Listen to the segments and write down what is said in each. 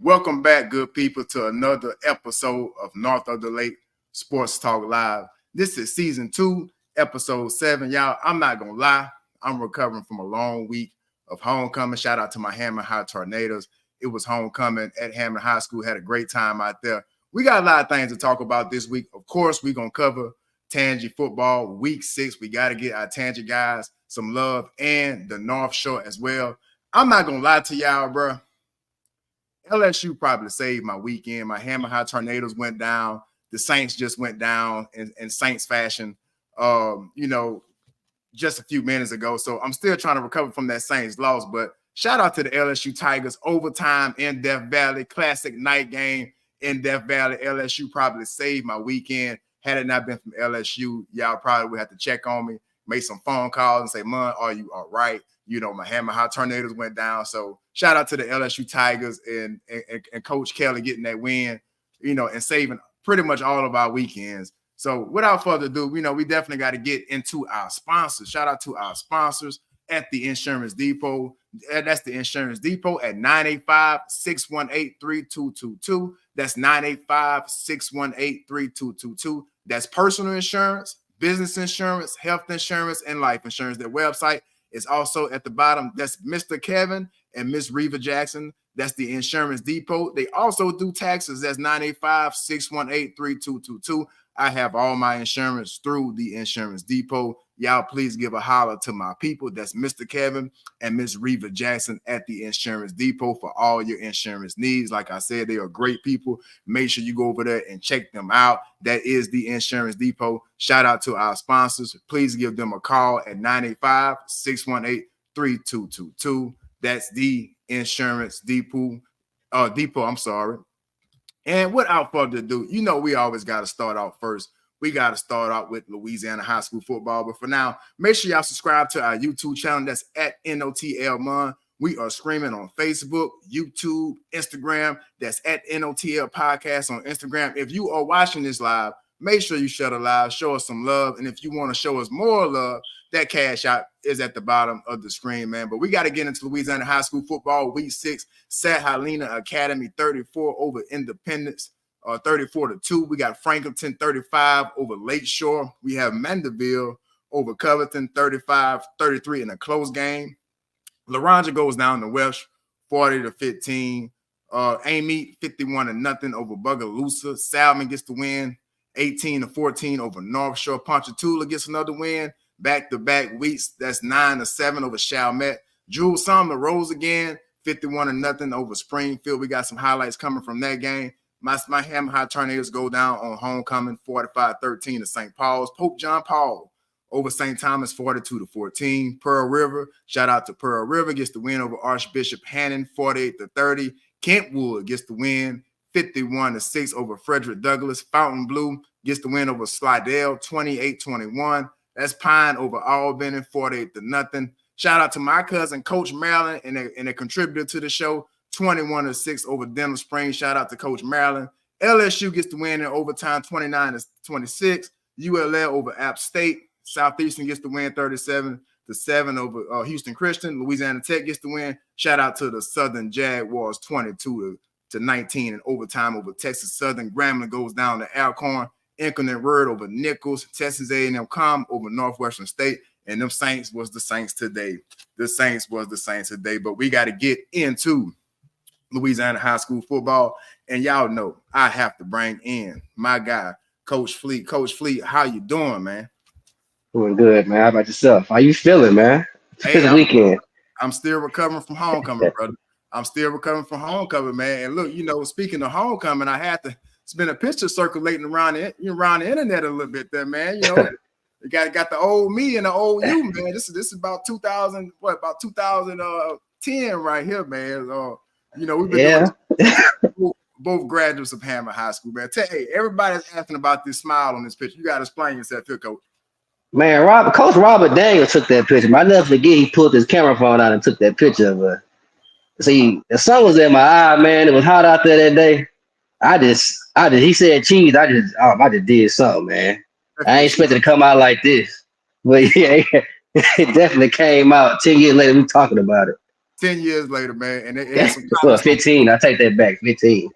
Welcome back, good people, to another episode of North of the Lake Sports Talk Live. This is season 2, episode 7. Y'all, I'm not going to lie. I'm recovering from a long week of homecoming. Shout out to my Hammond High Tornadoes. It was homecoming at Hammond High School. Had a great time out there. We got a lot of things to talk about this week. Of course, we're going to cover Tangy football, week 6. We got to get our Tangy guys some love and the North Shore as well. I'm not going to lie to y'all, bro. LSU probably saved my weekend. My Hammond High Tornadoes went down. The Saints just went down in Saints fashion, just a few minutes ago. So I'm still trying to recover from that Saints loss. But shout out to the LSU Tigers. Overtime in Death Valley. Classic night game in Death Valley. LSU probably saved my weekend. Had it not been from LSU, y'all probably would have to check on me, make some phone calls and say, "Man, are you all right?" My Hammond High Tornadoes went down. So shout out to the LSU Tigers and Coach Kelly getting that win, and saving pretty much all of our weekends. So without further ado, we definitely got to get into our sponsors. Shout out to our sponsors at the Insurance Depot. That's the Insurance Depot at 985-618-3222. That's 985-618-3222. That's personal insurance, business insurance, health insurance, and life insurance. Their website is also at the bottom. That's Mr. Kevin and Miss Reva Jackson. That's the Insurance Depot. They also do taxes. That's 985-618-3222. I have all my insurance through the Insurance Depot. Y'all please give a holler to my people. That's Mr. Kevin and Miss Reva Jackson at the Insurance Depot for all your insurance needs. Like I said, they are great people. Make sure you go over there and check them out. That is the Insurance Depot. Shout out to our sponsors. Please give them a call at 985-618-3222. That's the Insurance Depot. And without further ado, we always got to start out first. We got to start out with Louisiana high school football. But for now, make sure y'all subscribe to our YouTube channel. That's at NOTL Mon. We are streaming on Facebook, YouTube, Instagram. That's at NOTL Podcast on Instagram. If you are watching this live, make sure you share the live, show us some love. And if you want to show us more love, that cash out is at the bottom of the screen, man. But we got to get into Louisiana high school football week 6. Sat Helena Academy 34 over Independence, 34-2. We got Franklinton 35 over Lakeshore. We have Mandeville over Covington 35-33 in a close game. Laranja goes down to Welsh 40-15. Amy 51-0 over Bogalusa. Salmon gets the win 18-14 over North Shore. Ponchatoula gets another win. Back-to-back weeks, that's 9-7 over Chalmette. Jules Sumner rose again, 51-0 over Springfield. We got some highlights coming from that game. My Hammond High Tornadoes go down on homecoming, 45-13 to St. Paul's. Pope John Paul over St. Thomas, 42-14. Pearl River, shout out to Pearl River, gets the win over Archbishop Hannon, 48-30. Kentwood gets the win, 51-6 over Frederick Douglass. Fountain Blue gets the win over Slidell, 28-21. That's Pine over Albany, 48-0. Shout out to my cousin, Coach Maryland, and a contributor to the show, 21-6 over Denham Springs. Shout out to Coach Maryland. LSU gets the win in overtime, 29-26. ULL over App State. Southeastern gets the win, 37-7 over Houston Christian. Louisiana Tech gets the win. Shout out to the Southern Jaguars, 22-19 in overtime over Texas Southern. Grambling goes down to Alcorn. Incarnate Word over Nichols, Texas A&M Com over Northwestern State, and them Saints was the Saints today. But we got to get into Louisiana high school football, and y'all know I have to bring in my guy, Coach Fleet. Coach Fleet, how you doing, man? Doing good, man. How about yourself? How you feeling, man? This weekend. I'm still recovering from homecoming, brother. I'm still recovering from homecoming, man. And look, speaking of homecoming, I had to. It's been a picture circulating around the internet a little bit there, man. You got the old me and the old you, man. This is about 2010 right here, man. We've been doing both graduates of Hammond High School, man. Hey, everybody's asking about this smile on this picture. You got to explain yourself here, Coach. Man, Coach Robert Daniel took that picture. I never forget he pulled his camera phone out and took that picture of her. See, the sun was in my eye, man. It was hot out there that day. He said cheese. I just did something, man. I ain't expected to come out like this. But yeah, it definitely came out. 10 years later, we talking about it. 10 years later, man. And it has some Well, 15. I take that back. 15.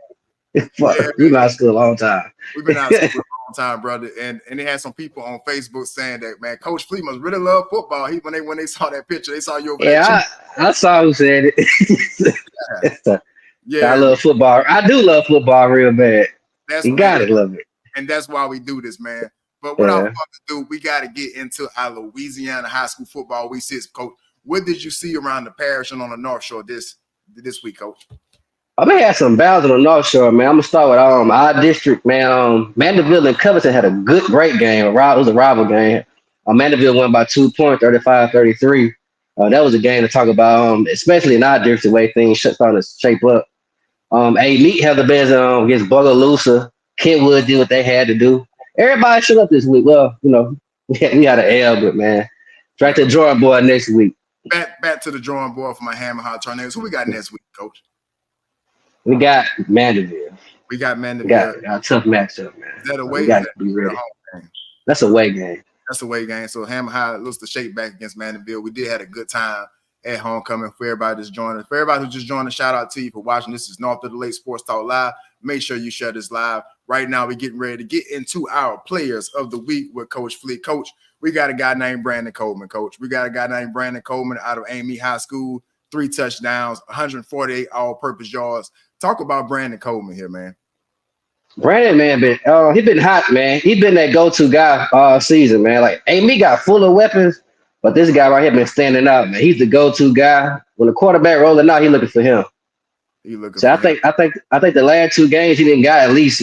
yeah, We've been out of school a long time. we've been out of school a long time, brother. And it had some people on Facebook saying that, man, Coach Fleet must really love football. When they saw that picture, they saw you over there. I saw who said it. Yeah, I love football. I do love football real bad. You gotta love it. And that's why we do this, man. But without further ado, we got to get into our Louisiana high school football week 6, Coach. What did you see around the parish and on the North Shore this week, Coach? I'm gonna have some battles on the North Shore, man. I'm gonna start with our district, man. Mandeville and Covington had a great game. It was a rival game. Mandeville won by 2 points, 35-33. That was a game to talk about, especially in our district, the way things starting to shape up. Meat had the best against Bogalusa. Kentwood did what they had to do. Everybody shut up this week. Well, we had an L, but man, right to the drawing board next week. Back to the drawing board for my Hammer High Tornadoes. Who we got next week, Coach? We got Mandeville. We got Mandeville. We got a tough matchup, man. Is that away? Be ready. That's a away game. That's a away game. So Hammer High looks to shake back against Mandeville. We did have a good time at homecoming. For everybody that's joining us, for everybody who just joined us, shout out to you for watching. This is North of the Lake Sports Talk Live. Make sure you share this live. Right now, we're getting ready to get into our players of the week with Coach Fleet. Coach, we got a guy named Brandon Coleman, Coach. We got a guy named Brandon Coleman out of Amy High School, 3 touchdowns, 148 all-purpose yards. Talk about Brandon Coleman here, man. Brandon, man, he been hot, man. He been that go-to guy all season, man. Like, Amy got full of weapons, but this guy right here been standing out, man. He's the go-to guy. When the quarterback rolling out, he looking for him. I think the last 2 games he didn't got at least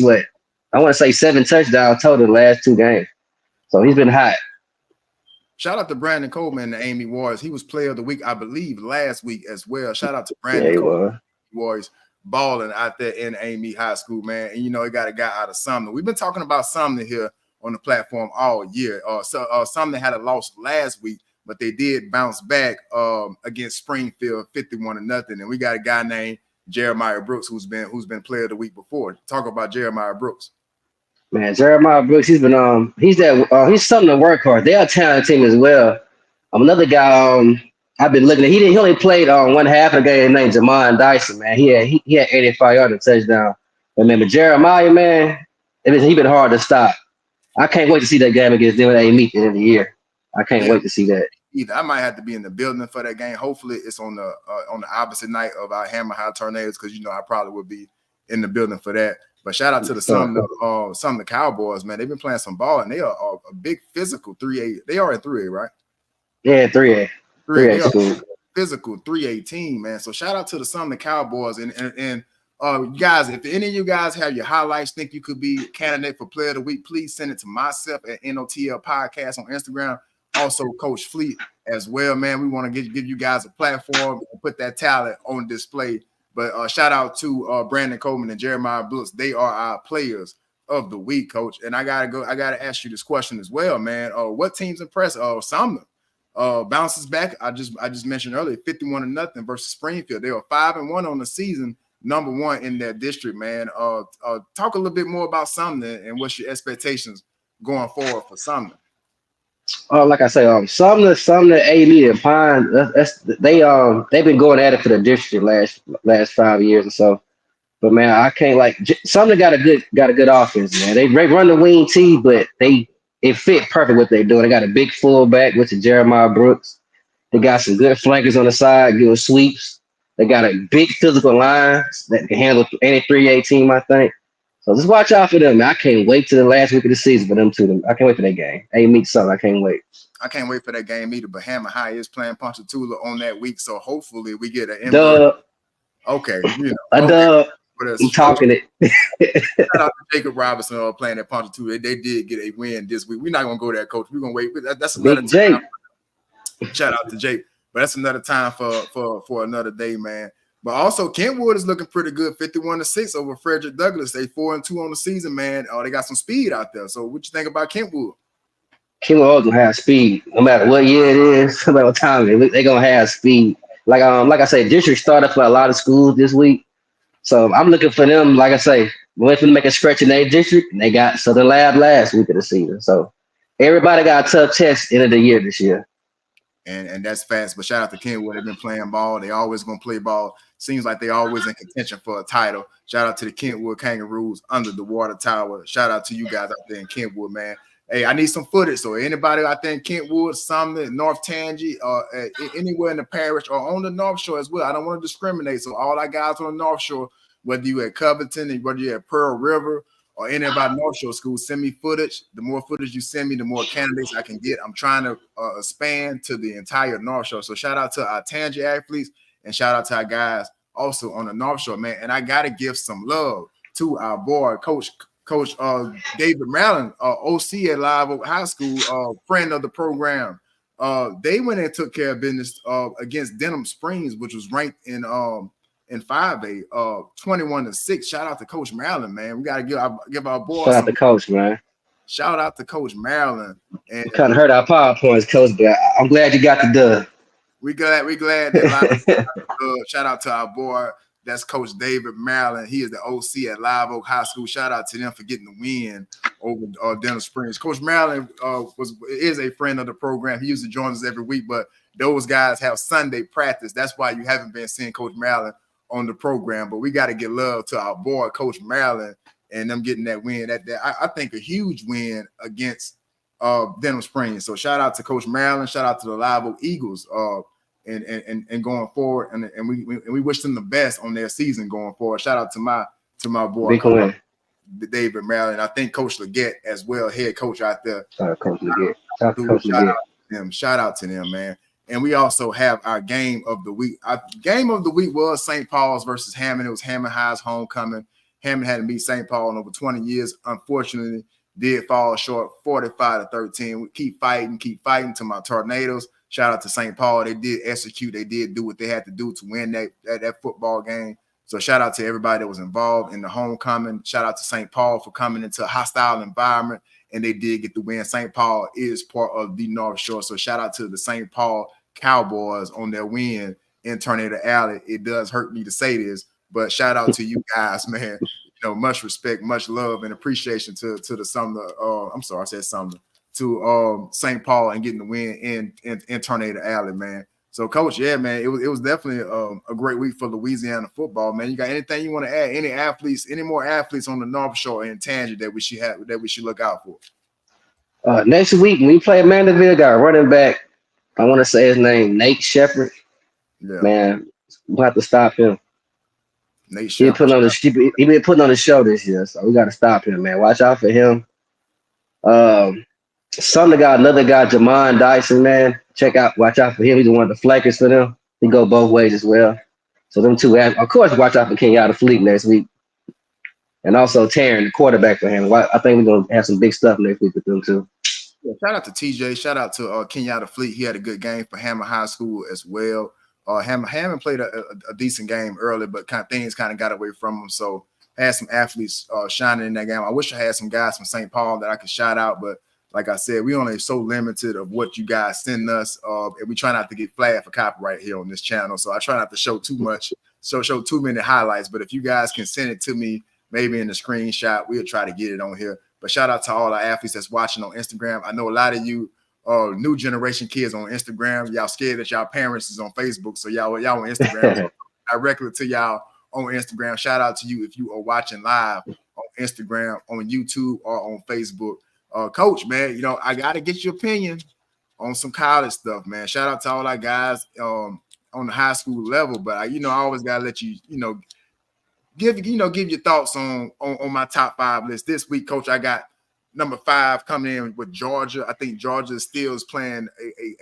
I want to say 7 touchdowns total the last 2 games. So he's been hot. Shout out to Brandon Coleman and the Amy Warriors. He was player of the week, I believe, last week as well. Shout out to Brandon Coleman. Warriors balling out there in Amy High School, man. And he got a guy out of Sumner. We've been talking about Sumner here on the platform all year. Sumner had a loss last week, but they did bounce back against Springfield 51-0. And we got a guy named Jeremiah Brooks who's been player of the week before. Talk about Jeremiah Brooks. Man, Jeremiah Brooks, he's something to work hard. They're a talented team as well. Another guy I've been looking at. He only played one half of the game named Jamon Dyson, man. He had 85 yards and touchdown. But Jeremiah, man, he been hard to stop. I can't wait to see that game against them at Amy at the end of the year. I can't wait to see that. Either I might have to be in the building for that game. Hopefully, it's on the opposite night of our Hammer High Tornadoes because I probably would be in the building for that. But shout out to the some of the Cowboys, man. They've been playing some ball and they are a big physical 3A. They are at 3A, right? Yeah, 3A. 3A school. Physical 3A team, man. So shout out to the some of the Cowboys and guys. If any of you guys have your highlights, think you could be a candidate for Player of the Week, please send it to myself at NOTL Podcast on Instagram. Also, Coach Fleet as well, man. We want to give you guys a platform and put that talent on display. But shout out to Brandon Coleman and Jeremiah Brooks. They are our players of the week, Coach. And I gotta ask you this question as well, man. What teams impressed? Sumner bounces back. I just mentioned earlier, 51-0 versus Springfield. They were 5-1 on the season, number 1 in their district, man. Talk a little bit more about Sumner and what's your expectations going forward for Sumner. Like I say, Sumner, A&E, and Pine. They've been going at it for the district last 5 years or so. But man, I can't Sumner got a good offense, man. They run the wing T, but it fit perfect what they're doing. They got a big fullback, which is Jeremiah Brooks. They got some good flankers on the side, good sweeps. They got a big physical line that can handle any 3A team, I think. So just watch out for them. Man. I can't wait till the last week of the season for them two. I can't wait for that game. Hey, meet something. I can't wait. I can't wait for that game either. But Hammer High is playing Ponchatoula on that week, so hopefully we get an dub. Okay, a dub. I'm talking it. Shout out to Jacob Robinson playing at Ponchatoula. They did get a win this week. We're not gonna go there, Coach. We're gonna wait. That's another time. Shout out to Jake. But that's another time for another day, man. But also, Kentwood is looking pretty good, 51-6 over Frederick Douglass. They 4-2 on the season, man. They got some speed out there. So, what you think about Kentwood? Kentwood gonna have speed, no matter what year it is, no matter what time they're gonna have speed. Like I said, district started for a lot of schools this week, so I'm looking for them. Like I say, waiting for them to make a stretch in their district, and they got Southern Lab last week of the season. So, everybody got a tough test end of the year this year. and that's fast. But shout out to Kenwood. They've been playing ball. They always gonna play ball. Seems like they always in contention for a title. Shout out to the Kentwood Kangaroos under the water tower. Shout out to you guys out there in Kentwood, man. Hey, I need some footage. So anybody out there in Kentwood, Sumner, North Tangy, or anywhere in the parish or on the North Shore as well. I don't want to discriminate. So all our guys on the North Shore, whether you at Covington and whether you're at Pearl River or any of our North Shore schools, send me footage. The more footage you send me, the more candidates I can get. I'm trying to expand to the entire North Shore. So shout out to our Tangy athletes and shout out to our guys also on the North Shore, man. And I got to give some love to our boy, Coach David Maryland, OC at Live Oak High School, friend of the program. They went and took care of business against Denham Springs, which was ranked in 5A, 21-6. Shout out to Coach Maryland, man. We got to give our boys. Shout out to Coach, man. Shout out to Coach Maryland. And kind of hurt our PowerPoints, Coach, but I'm glad you got the dub. We glad that shout out to our boy. That's Coach David Maryland. He is the OC at Live Oak High School. Shout out to them for getting the win over Denham Springs. Coach Maryland is a friend of the program. He usually joins us every week, but those guys have Sunday practice. That's why you haven't been seeing Coach Maryland on the program. But we got to give love to our boy, Coach Maryland, and them getting that win. I think a huge win against Denham Springs. So shout out to Coach Maryland. Shout out to the Live Oak Eagles. And going forward, and we wish them the best on their season going forward. Shout out to my boy David Maryland. I think Coach Leggett as well, head coach out there. Coach Leggett. Shout out to them, man. And we also have our game of the week. Our game of the week was St. Paul's versus Hammond. It was Hammond High's homecoming. Hammond hadn't beat St. Paul in over 20 years. Unfortunately, did fall short 45-13. We keep fighting to my Tornadoes. Shout out to St. Paul. They did execute. They did do what they had to do to win that football game. So shout out to everybody that was involved in the homecoming. Shout out to St. Paul for coming into a hostile environment, and they did get the win. St. Paul is part of the North Shore. So shout out to the St. Paul Cowboys on their win in Tornado Alley. It does hurt me to say this, but shout out to you guys, man. Much respect, much love, and appreciation to the Sumner. I'm sorry, I said Sumner. To St. Paul and getting the win in Tornado Alley, man. So, Coach, yeah, man, it was definitely a great week for Louisiana football, man. You got anything you want to add? Any more athletes on the North Shore and Tangy that we should look out for? Next week when we play Mandeville, got a running back. I want to say his name, Nate Shepard. Yeah. Man, we'll have to stop him. Nate Shepard. He been putting on the show this year, so we got to stop him, man. Watch out for him. Another guy, Jamon Dyson, man. Watch out for him. He's one of the flankers for them. He go both ways as well. So them two, of course, watch out for Kenyatta Fleet next week. And also Taryn, the quarterback for him. I think we're going to have some big stuff next week with them too. Yeah, shout out to TJ. Shout out to Kenyatta Fleet. He had a good game for Hammond High School as well. Hammond played a decent game early, but things got away from him. So had some athletes shining in that game. I wish I had some guys from St. Paul that I could shout out, but like I said, we only so limited of what you guys send us, and we try not to get flagged for copyright here on this channel. So I try not to show too much, show too many highlights. But if you guys can send it to me, maybe in the screenshot, we'll try to get it on here. But shout out to all our athletes that's watching on Instagram. I know a lot of you new generation kids on Instagram. Y'all scared that y'all parents is on Facebook, so y'all on Instagram directly to y'all on Instagram. Shout out to you if you are watching live on Instagram, on YouTube, or on Facebook. Coach, man, I got to get your opinion on some college stuff, man. Shout out to all our guys on the high school level, but I always got to let you, give your thoughts on my top 5 list. This week, Coach, I got number 5 coming in with Georgia. I think Georgia still is playing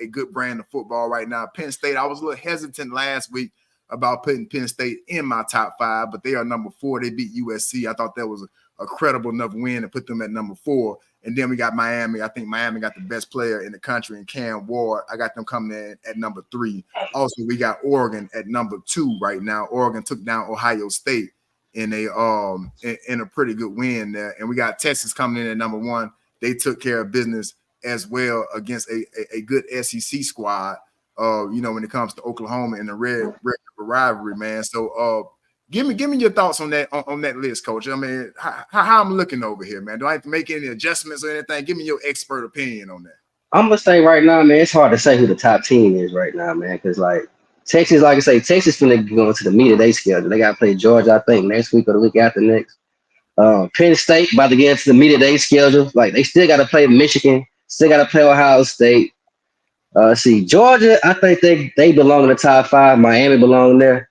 a good brand of football right now. Penn State, I was a little hesitant last week about putting Penn State in my top 5, but they are number 4. They beat USC. I thought that was a credible enough win to put them at number 4. And then we got Miami. I think Miami got the best player in the country in Cam Ward. I got them coming in at number 3. Also, we got Oregon at number 2 right now. Oregon took down Ohio State in a pretty good win there. And we got Texas coming in at number 1. They took care of business as well against a good SEC squad. When it comes to Oklahoma and the Red rivalry, man. So give me your thoughts on that list, Coach. I mean, how I'm looking over here, man. Do I have to make any adjustments or anything? Give me your expert opinion on that. I'm gonna say right now, man, it's hard to say who the top team is right now, man, because like Texas, like I say, Texas finna go into the meat of their schedule. They gotta play Georgia, I think, next week or the week after next. Penn State about to get into the meat of their schedule. Like they still gotta play Michigan, still gotta play Ohio State. See, Georgia, I think they belong in the top five. Miami belong there.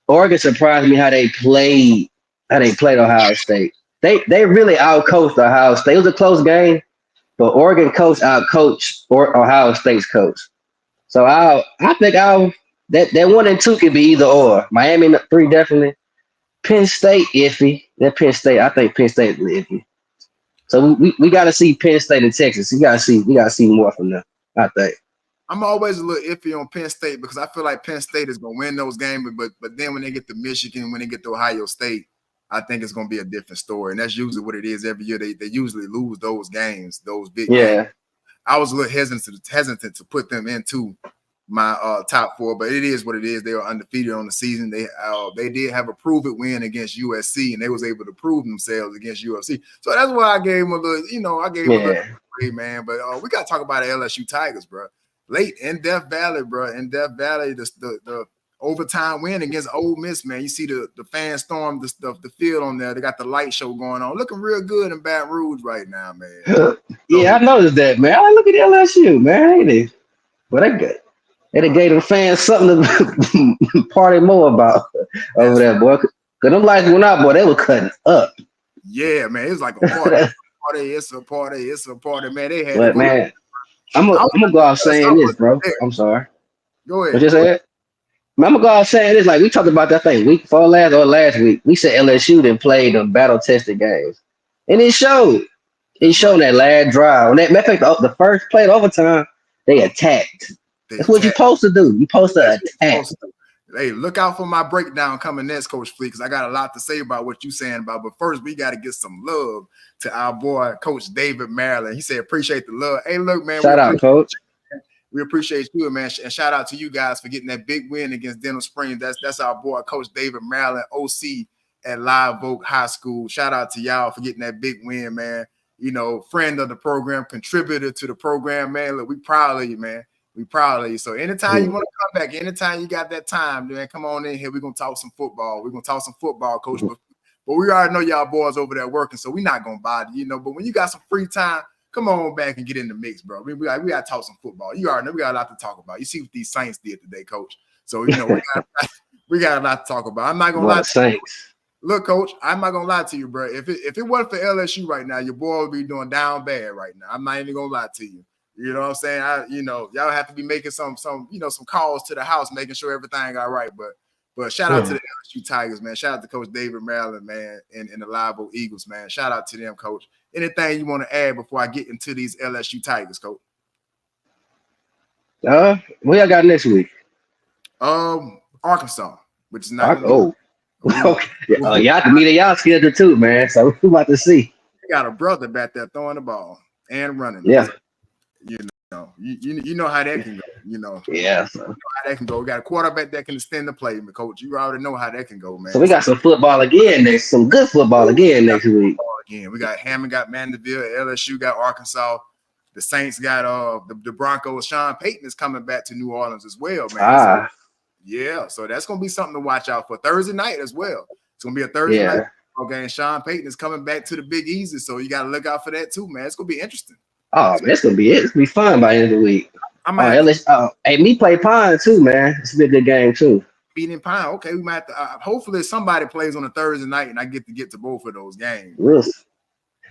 Oregon surprised me how they played Ohio State. They really outcoached Ohio State. It was a close game, but Oregon coach outcoached Ohio State's coach. So I think that 1 and 2 could be either or. Miami 3 definitely. Penn State iffy. That Penn State, I think Penn State is iffy. So we got to see Penn State and Texas. We got to see more from them. I think. I'm always a little iffy on Penn State because I feel like Penn State is going to win those games, but then when they get to Michigan, when they get to Ohio State, I think it's going to be a different story, and that's usually what it is every year. They usually lose those games, those big games. I was a little hesitant to put them into my top 4, but it is what it is. They are undefeated on the season. They did have a prove-it win against USC, and they was able to prove themselves against USC. So that's why I gave them a little, a little grade, man. But we got to talk about the LSU Tigers, bro. Late in Death Valley, bro. In Death Valley, the overtime win against Ole Miss, man. You see the fans storm the field on there. They got the light show going on. Looking real good in Baton Rouge right now, man. Yeah, I noticed that, man. I look at LSU, man. Ain't they? But they good. They gave the fans something to party more about over there, boy. Because them lights went out, boy. They were cutting up. Yeah, man. It was like a party. It's a party, man. They had but, man, I'm gonna go out saying this, bro. I'm sorry. Go ahead. What you said? I'm gonna go out saying this. Like we talked about that thing week before last week. We said LSU didn't play the battle tested games, and it showed. It showed that last drive. Matter of fact, the first play of overtime, they attacked. That's what you're supposed to do. You're supposed to attack. Hey, look out for my breakdown coming next, Coach Fleet, because I got a lot to say about what you're saying about. But first, we got to get some love to our boy, Coach David Maryland. He said, appreciate the love. Hey, look, man. Shout out, Coach. We appreciate you, man. And shout out to you guys for getting that big win against Denham Springs. That's our boy, Coach David Maryland, OC at Live Oak High School. Shout out to y'all for getting that big win, man. Friend of the program, contributor to the program, man. Look, we proud of you, man. We proud of you. So anytime you want to come back, anytime you got that time, man, come on in here. We're going to talk some football. We're going to talk some football, Coach. But we already know y'all boys over there working, so we're not going to bother you, But when you got some free time, come on back and get in the mix, bro. We got to talk some football. You already know we got a lot to talk about. You see what these Saints did today, Coach. So, we got a lot to talk about. I'm not going to lie to you. Look, Coach, I'm not going to lie to you, bro. If it wasn't for LSU right now, your boy would be doing down bad right now. I'm not even going to lie to you. You know what I'm saying? Y'all have to be making some calls to the house, making sure everything all right. But shout out to the LSU Tigers, man. Shout out to Coach David Maryland, man, and the Live Oak Eagles, man. Shout out to them, Coach. Anything you want to add before I get into these LSU Tigers, Coach? What y'all got next week? Arkansas, which is not. Okay. Y'all can meet at y'all schedule too, man. So we about to see. We got a brother back there throwing the ball and running. Yeah. You know how that can go, Yeah. So. You know how that can go. We got a quarterback that can extend the play, Coach. You already know how that can go, man. So we got some football again some good football again next week. We got Hammond, got Mandeville, LSU got Arkansas. The Saints got the Broncos. Sean Payton is coming back to New Orleans as well, man. So that's gonna be something to watch out for Thursday night as well. It's gonna be a Thursday night. Okay, and Sean Payton is coming back to the Big Easy, so you got to look out for that too, man. It's gonna be interesting. Oh, man, it's gonna be it. It's gonna be fun by the end of the week. Me play Pine too, man. It's a good game too. Beating Pine, okay. We might have to, hopefully somebody plays on a Thursday night, and I get to both of those games. Yes.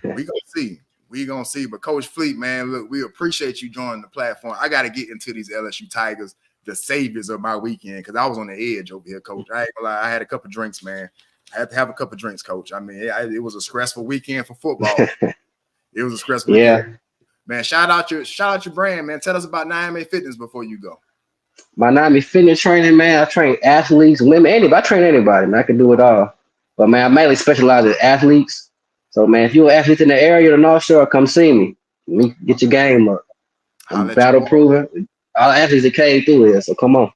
We gonna see. We gonna see. But Coach Fleet, man, look, we appreciate you joining the platform. I got to get into these LSU Tigers, the saviors of my weekend, because I was on the edge over here, Coach. I ain't gonna lie. I had a couple drinks, man. I had to have a couple drinks, Coach. I mean, it was a stressful weekend for football. It was a stressful weekend. Man, shout out your brand, man. Tell us about 9MA Fitness before you go. My 9MA Fitness training, man. I train athletes, women, anybody. I train anybody, man. I can do it all. But man, I mainly specialize in athletes. So man, if you're an athlete in the area, the North Shore, come see me. Let me get your game up. I'm battle proven. All the athletes that came through here, so come on.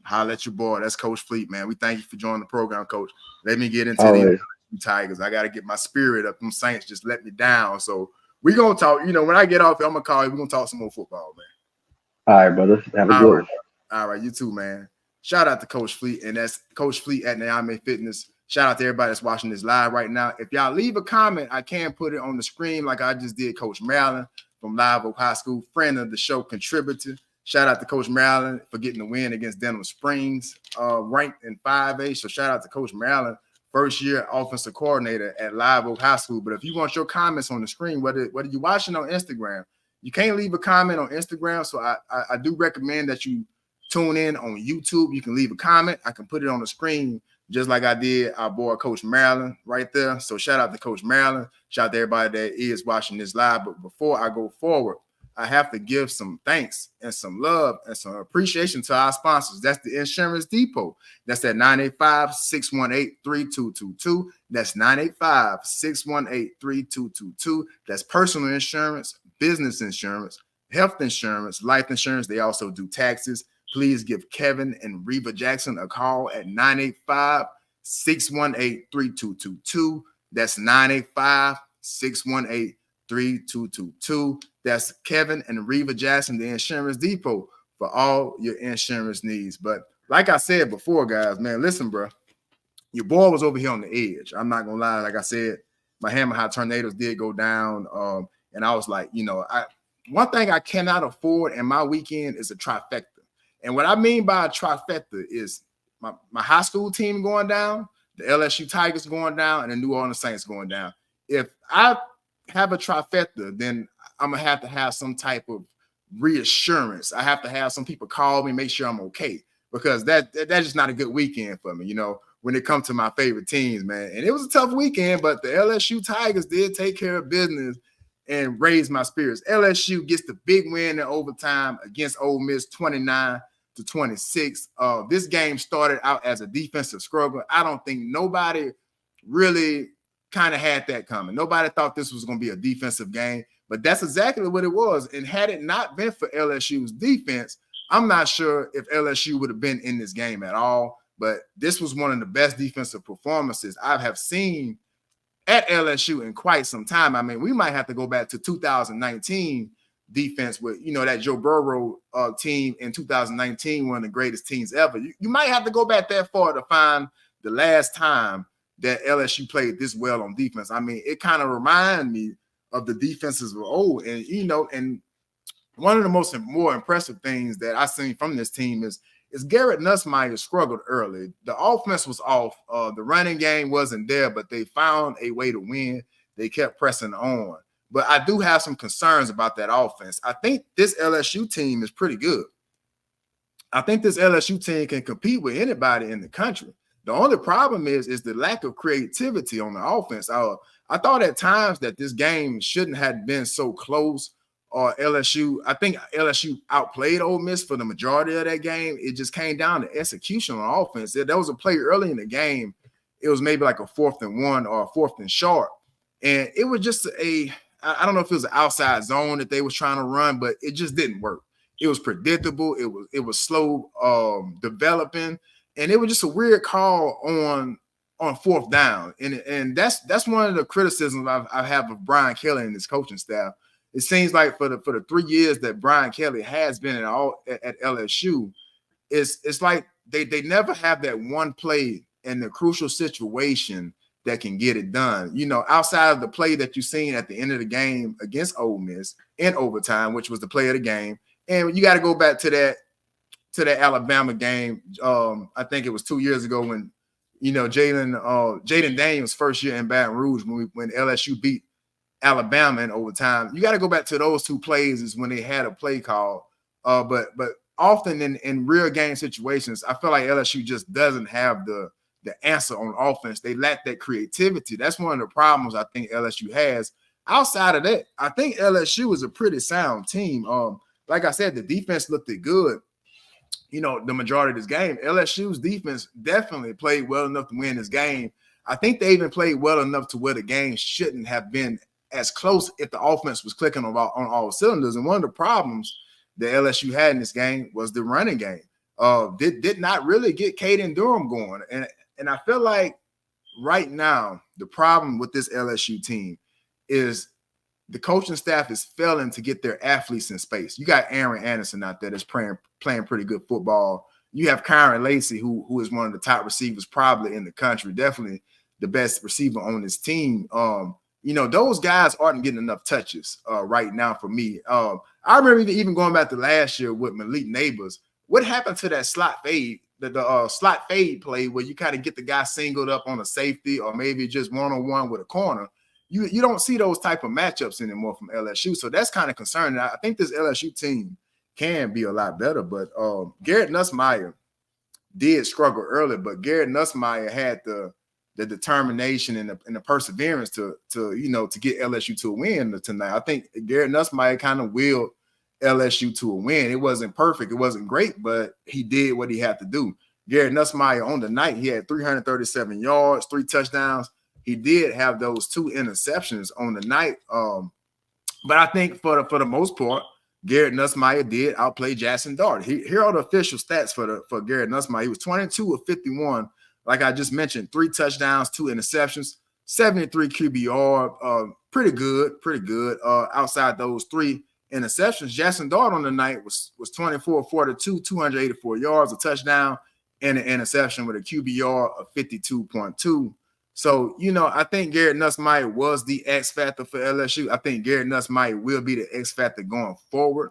Holla at your boy. That's Coach Fleet, man. We thank you for joining the program, Coach. Let me get into the Tigers. I got to get my spirit up. Them Saints just let me down. So we gonna talk. You know, when I get off, I'm gonna call you. We're gonna talk some more football, man. All right, brother. Have a good one. All right, you too, man. Shout out to Coach Fleet, and that's Coach Fleet at Naomi Fitness. Shout out to everybody that's watching this live right now. If y'all leave a comment, I can put it on the screen like I just did. Coach Maryland from Live Oak High School, friend of the show, contributor. Shout out to Coach Maryland for getting the win against Denham Springs, ranked in 5A. So shout out to Coach Maryland, first year offensive coordinator at Live Oak High School. But if you want your comments on the screen, whether you're watching on Instagram, you can't leave a comment on Instagram. So I do recommend that you tune in on YouTube. You can leave a comment. I can put it on the screen just like I did our boy Coach Maryland right there. So shout out to Coach Maryland. Shout out to everybody that is watching this live. But before I go forward, I have to give some thanks and some love and some appreciation to our sponsors. That's the Insurance Depot. That's at 985-618-3222. That's 985-618-3222. That's personal insurance, business insurance, health insurance, life insurance. They also do taxes. Please give Kevin and Reva Jackson a call at 985-618-3222. That's 985-618-3222. That's Kevin and Reva Jackson, the Insurance Depot, for all your insurance needs. But like I said before, guys, man, listen, bro. Your boy was over here on the edge. I'm not going to lie. Like I said, my Hammer High Tornadoes did go down. And I was like, you know, one thing I cannot afford in my weekend is a trifecta. And what I mean by a trifecta is my high school team going down, the LSU Tigers going down, and the New Orleans Saints going down. If I have a trifecta, then I'm going to have some type of reassurance. I have to have some people call me, make sure I'm okay, because that's just not a good weekend for me, you know, when it comes to my favorite teams, man. And it was a tough weekend, but the LSU Tigers did take care of business and raise my spirits. LSU gets the big win in overtime against Ole Miss, 29-26. This game started out as a defensive struggle. I don't think nobody really kind of had that coming. Nobody thought this was going to be a defensive game, but that's exactly what it was. And had it not been for LSU's defense, I'm not sure if LSU would have been in this game at all. But this was one of the best defensive performances I have seen at LSU in quite some time. I mean, we might have to go back to 2019 defense with, you know, that Joe Burrow team in 2019, one of the greatest teams ever. You might have to go back that far to find the last time that LSU played this well on defense. I mean, it kind of reminded me of the defenses of old. And, you know, and one of the more impressive things that I seen from this team is Garrett Nussmeier struggled early. The offense was off. The running game wasn't there, but they found a way to win. They kept pressing on. But I do have some concerns about that offense. I think this LSU team is pretty good. I think this LSU team can compete with anybody in the country. The only problem is the lack of creativity on the offense. I thought at times that this game shouldn't have been so close. Or LSU, I think LSU outplayed Ole Miss for the majority of that game. It just came down to execution on offense. There was a play early in the game. It was maybe like a 4th and 1 or a 4th and short. And it was just I don't know if it was an outside zone that they was trying to run, but it just didn't work. It was predictable. It was slow developing. And it was just a weird call on 4th down. And that's one of the criticisms I have of Brian Kelly and his coaching staff. It seems like for the 3 years that Brian Kelly has been at LSU, it's like they never have that one play in the crucial situation that can get it done. You know, outside of the play that you've seen at the end of the game against Ole Miss in overtime, which was the play of the game. And you got to go back to that Alabama game. I think it was 2 years ago when, you know, Jaden Daniels' first year in Baton Rouge when LSU beat Alabama in overtime. You got to go back to those two plays is when they had a play call. But often in real game situations, I feel like LSU just doesn't have the answer on offense. They lack that creativity. That's one of the problems I think LSU has. Outside of that, I think LSU is a pretty sound team. Like I said, the defense looked good, you know, the majority of this game. LSU's defense definitely played well enough to win this game. I think they even played well enough to where the game shouldn't have been as close if the offense was clicking on all cylinders. And one of the problems that LSU had in this game was the running game. Did not really get Caden Durham going. And I feel like right now the problem with this LSU team is the coaching staff is failing to get their athletes in space. You got Aaron Anderson out there that's playing pretty good football. You have Kyron Lacy, who is one of the top receivers probably in the country, definitely the best receiver on this team. Those guys aren't getting enough touches right now for me. I remember even going back to last year with Malik Neighbors. What happened to that slot fade, the slot fade play where you kind of get the guy singled up on a safety or maybe just one-on-one with a corner? You don't see those type of matchups anymore from LSU. So that's kind of concerning. I think this LSU team can be a lot better, but Garrett Nussmeier did struggle early, but Garrett Nussmeier had the determination and the perseverance to get LSU to a win tonight. I think Garrett Nussmeier kind of willed LSU to a win. It wasn't perfect. It wasn't great, but he did what he had to do. Garrett Nussmeier on the night, he had 337 yards, 3 touchdowns. He did have those 2 interceptions on the night. But I think for the most part, Garrett Nussmeier did outplay Jackson Dart. Here are the official stats for Garrett Nussmeier. He was 22 of 51. Like I just mentioned, 3 touchdowns, 2 interceptions, 73 QBR. Pretty good. Outside those 3 interceptions, Jackson Dart on the night was 24-42, 284 yards, a touchdown, and an interception with a QBR of 52.2. So, I think Garrett Nussmeier was the X factor for LSU. I think Garrett Nussmeier will be the X factor going forward.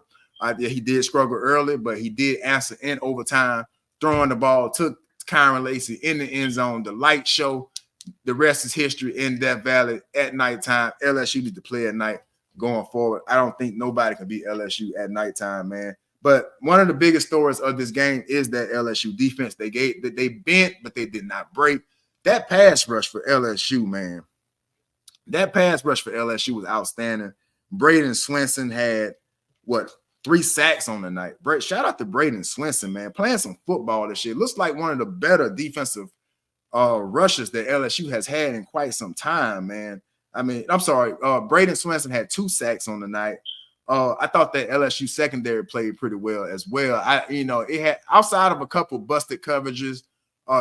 He did struggle early, but he did answer in overtime, throwing the ball, took Kyron Lacy in the end zone, the light show. The rest is history in Death Valley at nighttime. LSU need to play at night going forward. I don't think nobody can beat LSU at nighttime, man. But one of the biggest stories of this game is that LSU defense. They bent, but they did not break. That pass rush for LSU, man. That pass rush for LSU was outstanding. Braden Swinson had 3 sacks on the night. Shout out to Braden Swinson, man, playing some football this year. Looks like one of the better defensive rushes that LSU has had in quite some time, man. I'm sorry. Braden Swinson had 2 sacks on the night. I thought that LSU secondary played pretty well as well. It had outside of a couple busted coverages.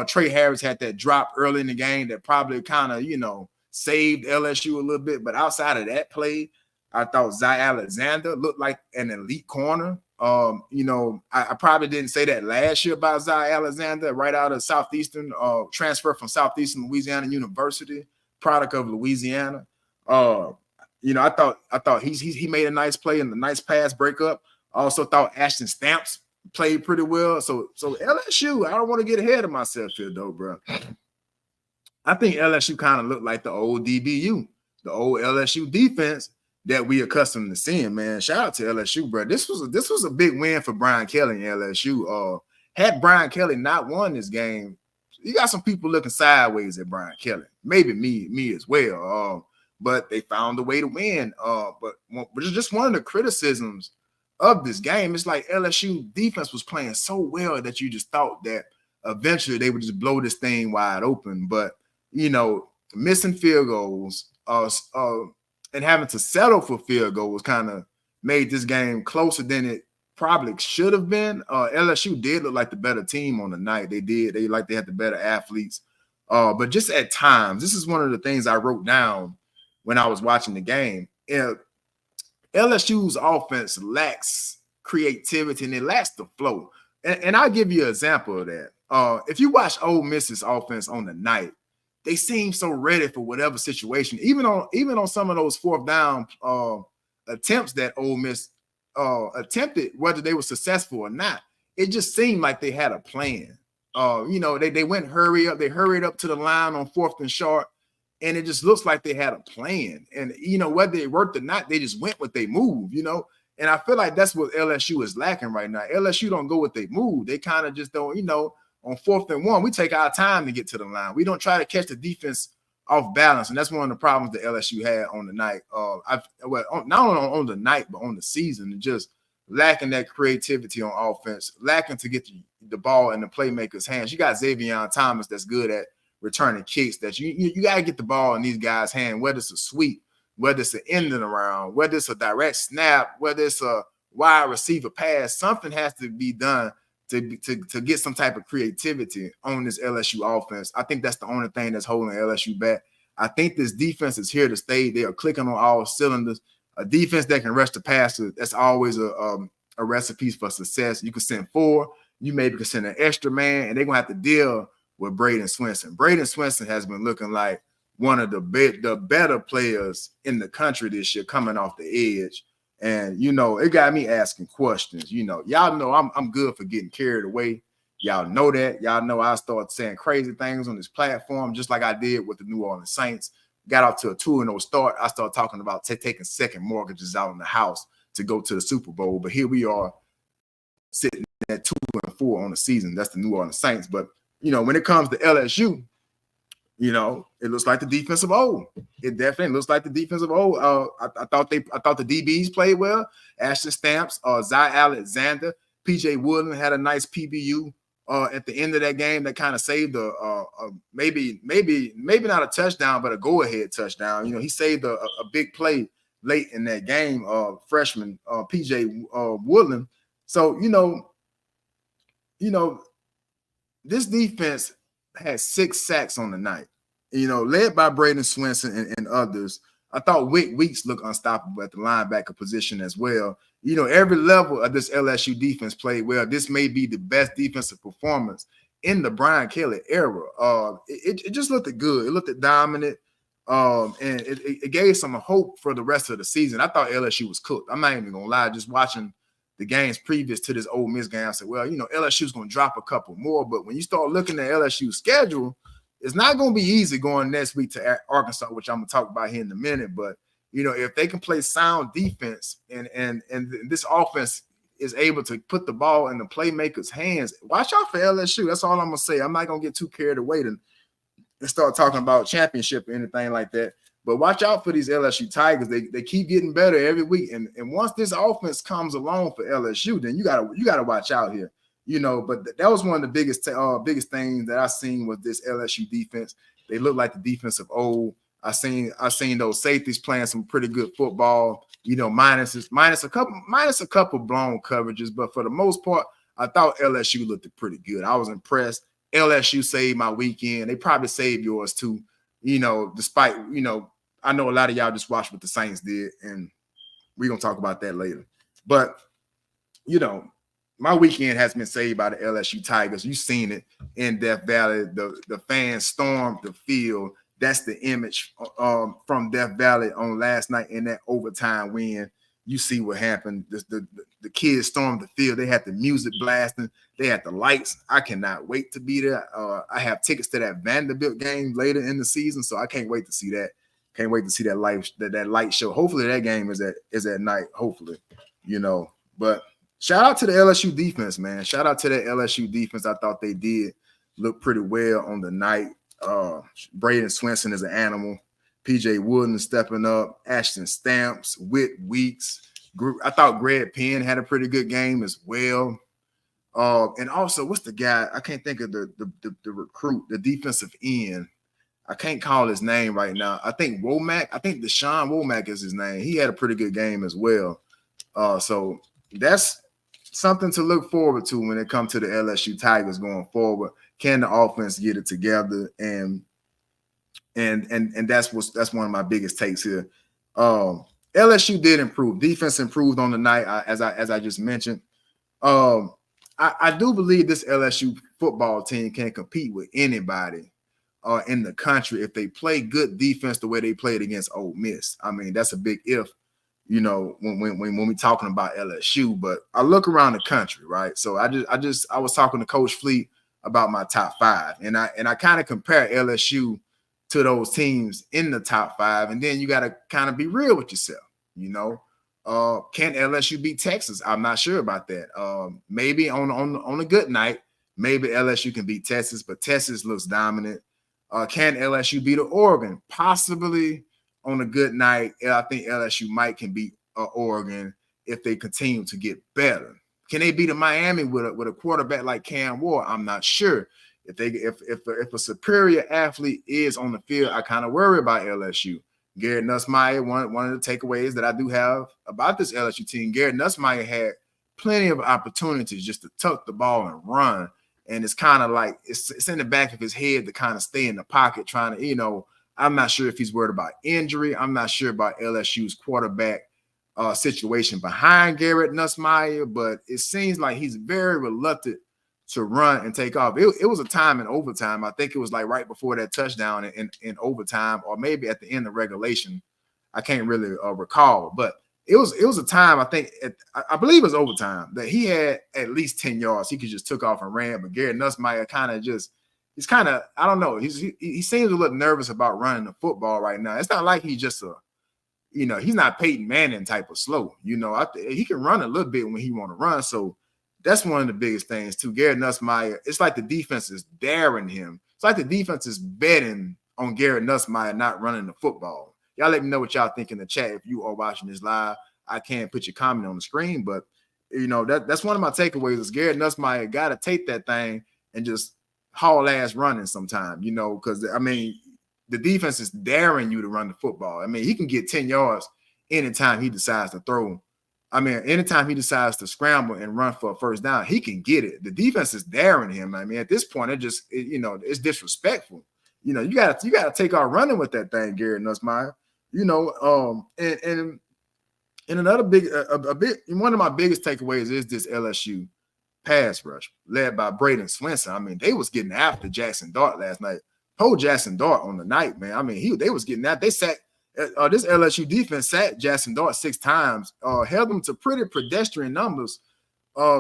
Trey Harris had that drop early in the game that probably kind of, saved LSU a little bit. But outside of that play, I thought Zy Alexander looked like an elite corner. I probably didn't say that last year about Zy Alexander, right out of Southeastern, transfer from Southeastern Louisiana University, product of Louisiana. I thought he made a nice play and a nice pass breakup. I also thought Ashton Stamps played pretty well. So LSU, I don't want to get ahead of myself here, though, bro. I think LSU kind of looked like the old DBU, the old LSU defense that we accustomed to seeing, man. Shout out to LSU, bro. This was a big win for Brian Kelly and LSU. Had Brian Kelly not won this game, you got some people looking sideways at Brian Kelly. Maybe me as well. But they found a way to win. But it's just one of the criticisms of this game. It's like LSU defense was playing so well that you just thought that eventually they would just blow this thing wide open. But, missing field goals and having to settle for field goals kind of made this game closer than it probably should have been. LSU did look like the better team on the night. They did. They had the better athletes. But just at times, this is one of the things I wrote down when I was watching the game. LSU's offense lacks creativity and it lacks the flow. And I'll give you an example of that. If you watch Ole Miss's offense on the night, they seem so ready for whatever situation. Even on some of those 4th down attempts that Ole Miss attempted, whether they were successful or not, it just seemed like they had a plan. They went hurry up. They hurried up to the line on 4th and short. And it just looks like they had a plan. And, whether it worked or not, they just went with they move, And I feel like that's what LSU is lacking right now. LSU don't go with they move. They kind of just don't, on 4th and 1, we take our time to get to the line. We don't try to catch the defense off balance. And that's one of the problems that LSU had on the night. Not only on the night, but on the season. And just lacking that creativity on offense, lacking to get the ball in the playmakers' hands. You got Xavier Thomas that's good at returning kicks, that you got to get the ball in these guys' hand, whether it's a sweep, whether it's an ending around, whether it's a direct snap, whether it's a wide receiver pass. Something has to be done to get some type of creativity on this LSU offense. I think that's the only thing that's holding LSU back. I think this defense is here to stay. They are clicking on all cylinders. A defense that can rush the passer, that's always a recipe for success. You can send 4, you maybe can send an extra man, and they're gonna have to deal with Braden Swinson. Braden Swinson has been looking like one of the better players in the country this year, coming off the edge. And it got me asking questions. Y'all know I'm good for getting carried away. Y'all know that. Y'all know I start saying crazy things on this platform, just like I did with the New Orleans Saints. Got off to a 2-0 start. I started talking about taking second mortgages out in the house to go to the Super Bowl. But here we are sitting at 2-4 on the season. That's the New Orleans Saints. But, when it comes to LSU, it looks like the defensive O. It definitely looks like the defensive O. I thought the DBs played well. Ashton Stamps, Zy Alexander, PJ Woodland had a nice PBU at the end of that game that kind of saved maybe not a touchdown, but a go-ahead touchdown. He saved a big play late in that game. Freshman PJ Woodland. So this defense had 6 sacks on the night, led by Braden Swinson and others. I thought Weeks looked unstoppable at the linebacker position as well. Every level of this LSU defense played well. This may be the best defensive performance in the Brian Kelly era. It just looked good. It looked dominant, and it gave some hope for the rest of the season. I thought LSU was cooked. I'm not even going to lie. Just watching the games previous to this Ole Miss game, I said, well, LSU's going to drop a couple more. But when you start looking at LSU's schedule, it's not going to be easy going next week to Arkansas, which I'm going to talk about here in a minute. But, if they can play sound defense and this offense is able to put the ball in the playmakers' hands, watch out for LSU. That's all I'm going to say. I'm not going to get too carried away and start talking about championship or anything like that. But watch out for these LSU Tigers. They keep getting better every week. And once this offense comes along for LSU, then you gotta watch out here. But that was one of the biggest things that I seen was this LSU defense. They look like the defense of old. I seen those safeties playing some pretty good football. Minus a couple blown coverages, but for the most part, I thought LSU looked pretty good. I was impressed. LSU saved my weekend. They probably saved yours too. Despite I know a lot of y'all just watched what the Saints did, and we're gonna talk about that later. But my weekend has been saved by the LSU Tigers. You've seen it in Death Valley. The fans stormed the field. That's the image from Death Valley on last night in that overtime win. You see what happened. The kids stormed the field. They had the music blasting. They had the lights. I cannot wait to be there. I have tickets to that Vanderbilt game later in the season, so I can't wait to see that. Can't wait to see that light show. Hopefully that game is at night. Hopefully, But shout out to the LSU defense, man. Shout out to that LSU defense. I thought they did look pretty well on the night. Braden Swinson is an animal. PJ Wooden stepping up. Ashton Stamps, Whit Weeks. I thought Greg Penn had a pretty good game as well. And also, what's the guy? I can't think of the recruit, the defensive end. I can't call his name right now. I think Womack. I think Deshaun Womack is his name. He had a pretty good game as well. So that's something to look forward to when it comes to the LSU Tigers going forward. Can the offense get it together? And that's one of my biggest takes here. LSU did improve. Defense improved on the night, as I just mentioned. I do believe this LSU football team can compete with anybody in the country if they play good defense the way they played against Ole Miss. I mean, that's a big if, when we're talking about LSU. But I look around the country, right? So I was talking to Coach Fleet about my top 5, and I kind of compare LSU to those teams in the top 5, and then you got to kind of be real with yourself. Can LSU beat Texas? I'm not sure about that. Maybe on a good night, maybe LSU can beat Texas, but Texas looks dominant. Can LSU beat Oregon? Possibly on a good night. I think LSU can beat Oregon if they continue to get better. Can they beat Miami with a quarterback like Cam Ward? I'm not sure. If a superior athlete is on the field, I kind of worry about LSU. Garrett Nussmeier, one of the takeaways that I do have about this LSU team, Garrett Nussmeier had plenty of opportunities just to tuck the ball and run. And it's kind of like it's in the back of his head to kind of stay in the pocket trying to, I'm not sure if he's worried about injury. I'm not sure about LSU's quarterback situation behind Garrett Nussmeier, but it seems like he's very reluctant to run and take off. It was a time in overtime. I think it was like right before that touchdown in overtime, or maybe at the end of regulation. I can't really recall, but it was a time, I think, I believe it was overtime, that he had at least 10 yards. He could just took off and ran, but Garrett Nussmeier he's kind of, I don't know. He seems a little nervous about running the football right now. It's not like he's just he's not Peyton Manning type of slow. He can run a little bit when he want to run. So that's one of the biggest things too. Garrett Nussmeier, it's like the defense is daring him. It's like the defense is betting on Garrett Nussmeier not running the football. Y'all let me know what y'all think in the chat if you are watching this live. I can't put your comment on the screen, but that's one of my takeaways is Garrett Nussmeier got to take that thing and just haul ass running sometime, because the defense is daring you to run the football. He can get 10 yards anytime he decides to throw. Anytime he decides to scramble and run for a first down, he can get it. The defense is daring him. At this point, it's disrespectful. You gotta take off running with that thing, Garrett Nussmeier. And another one of my biggest takeaways is this LSU pass rush led by Braden Swinson. They was getting after Jackson Dart last night. Hold Jackson Dart on the night, man. They was getting out. They sacked this LSU defense sacked Jackson Dart 6 times, held him to pretty pedestrian numbers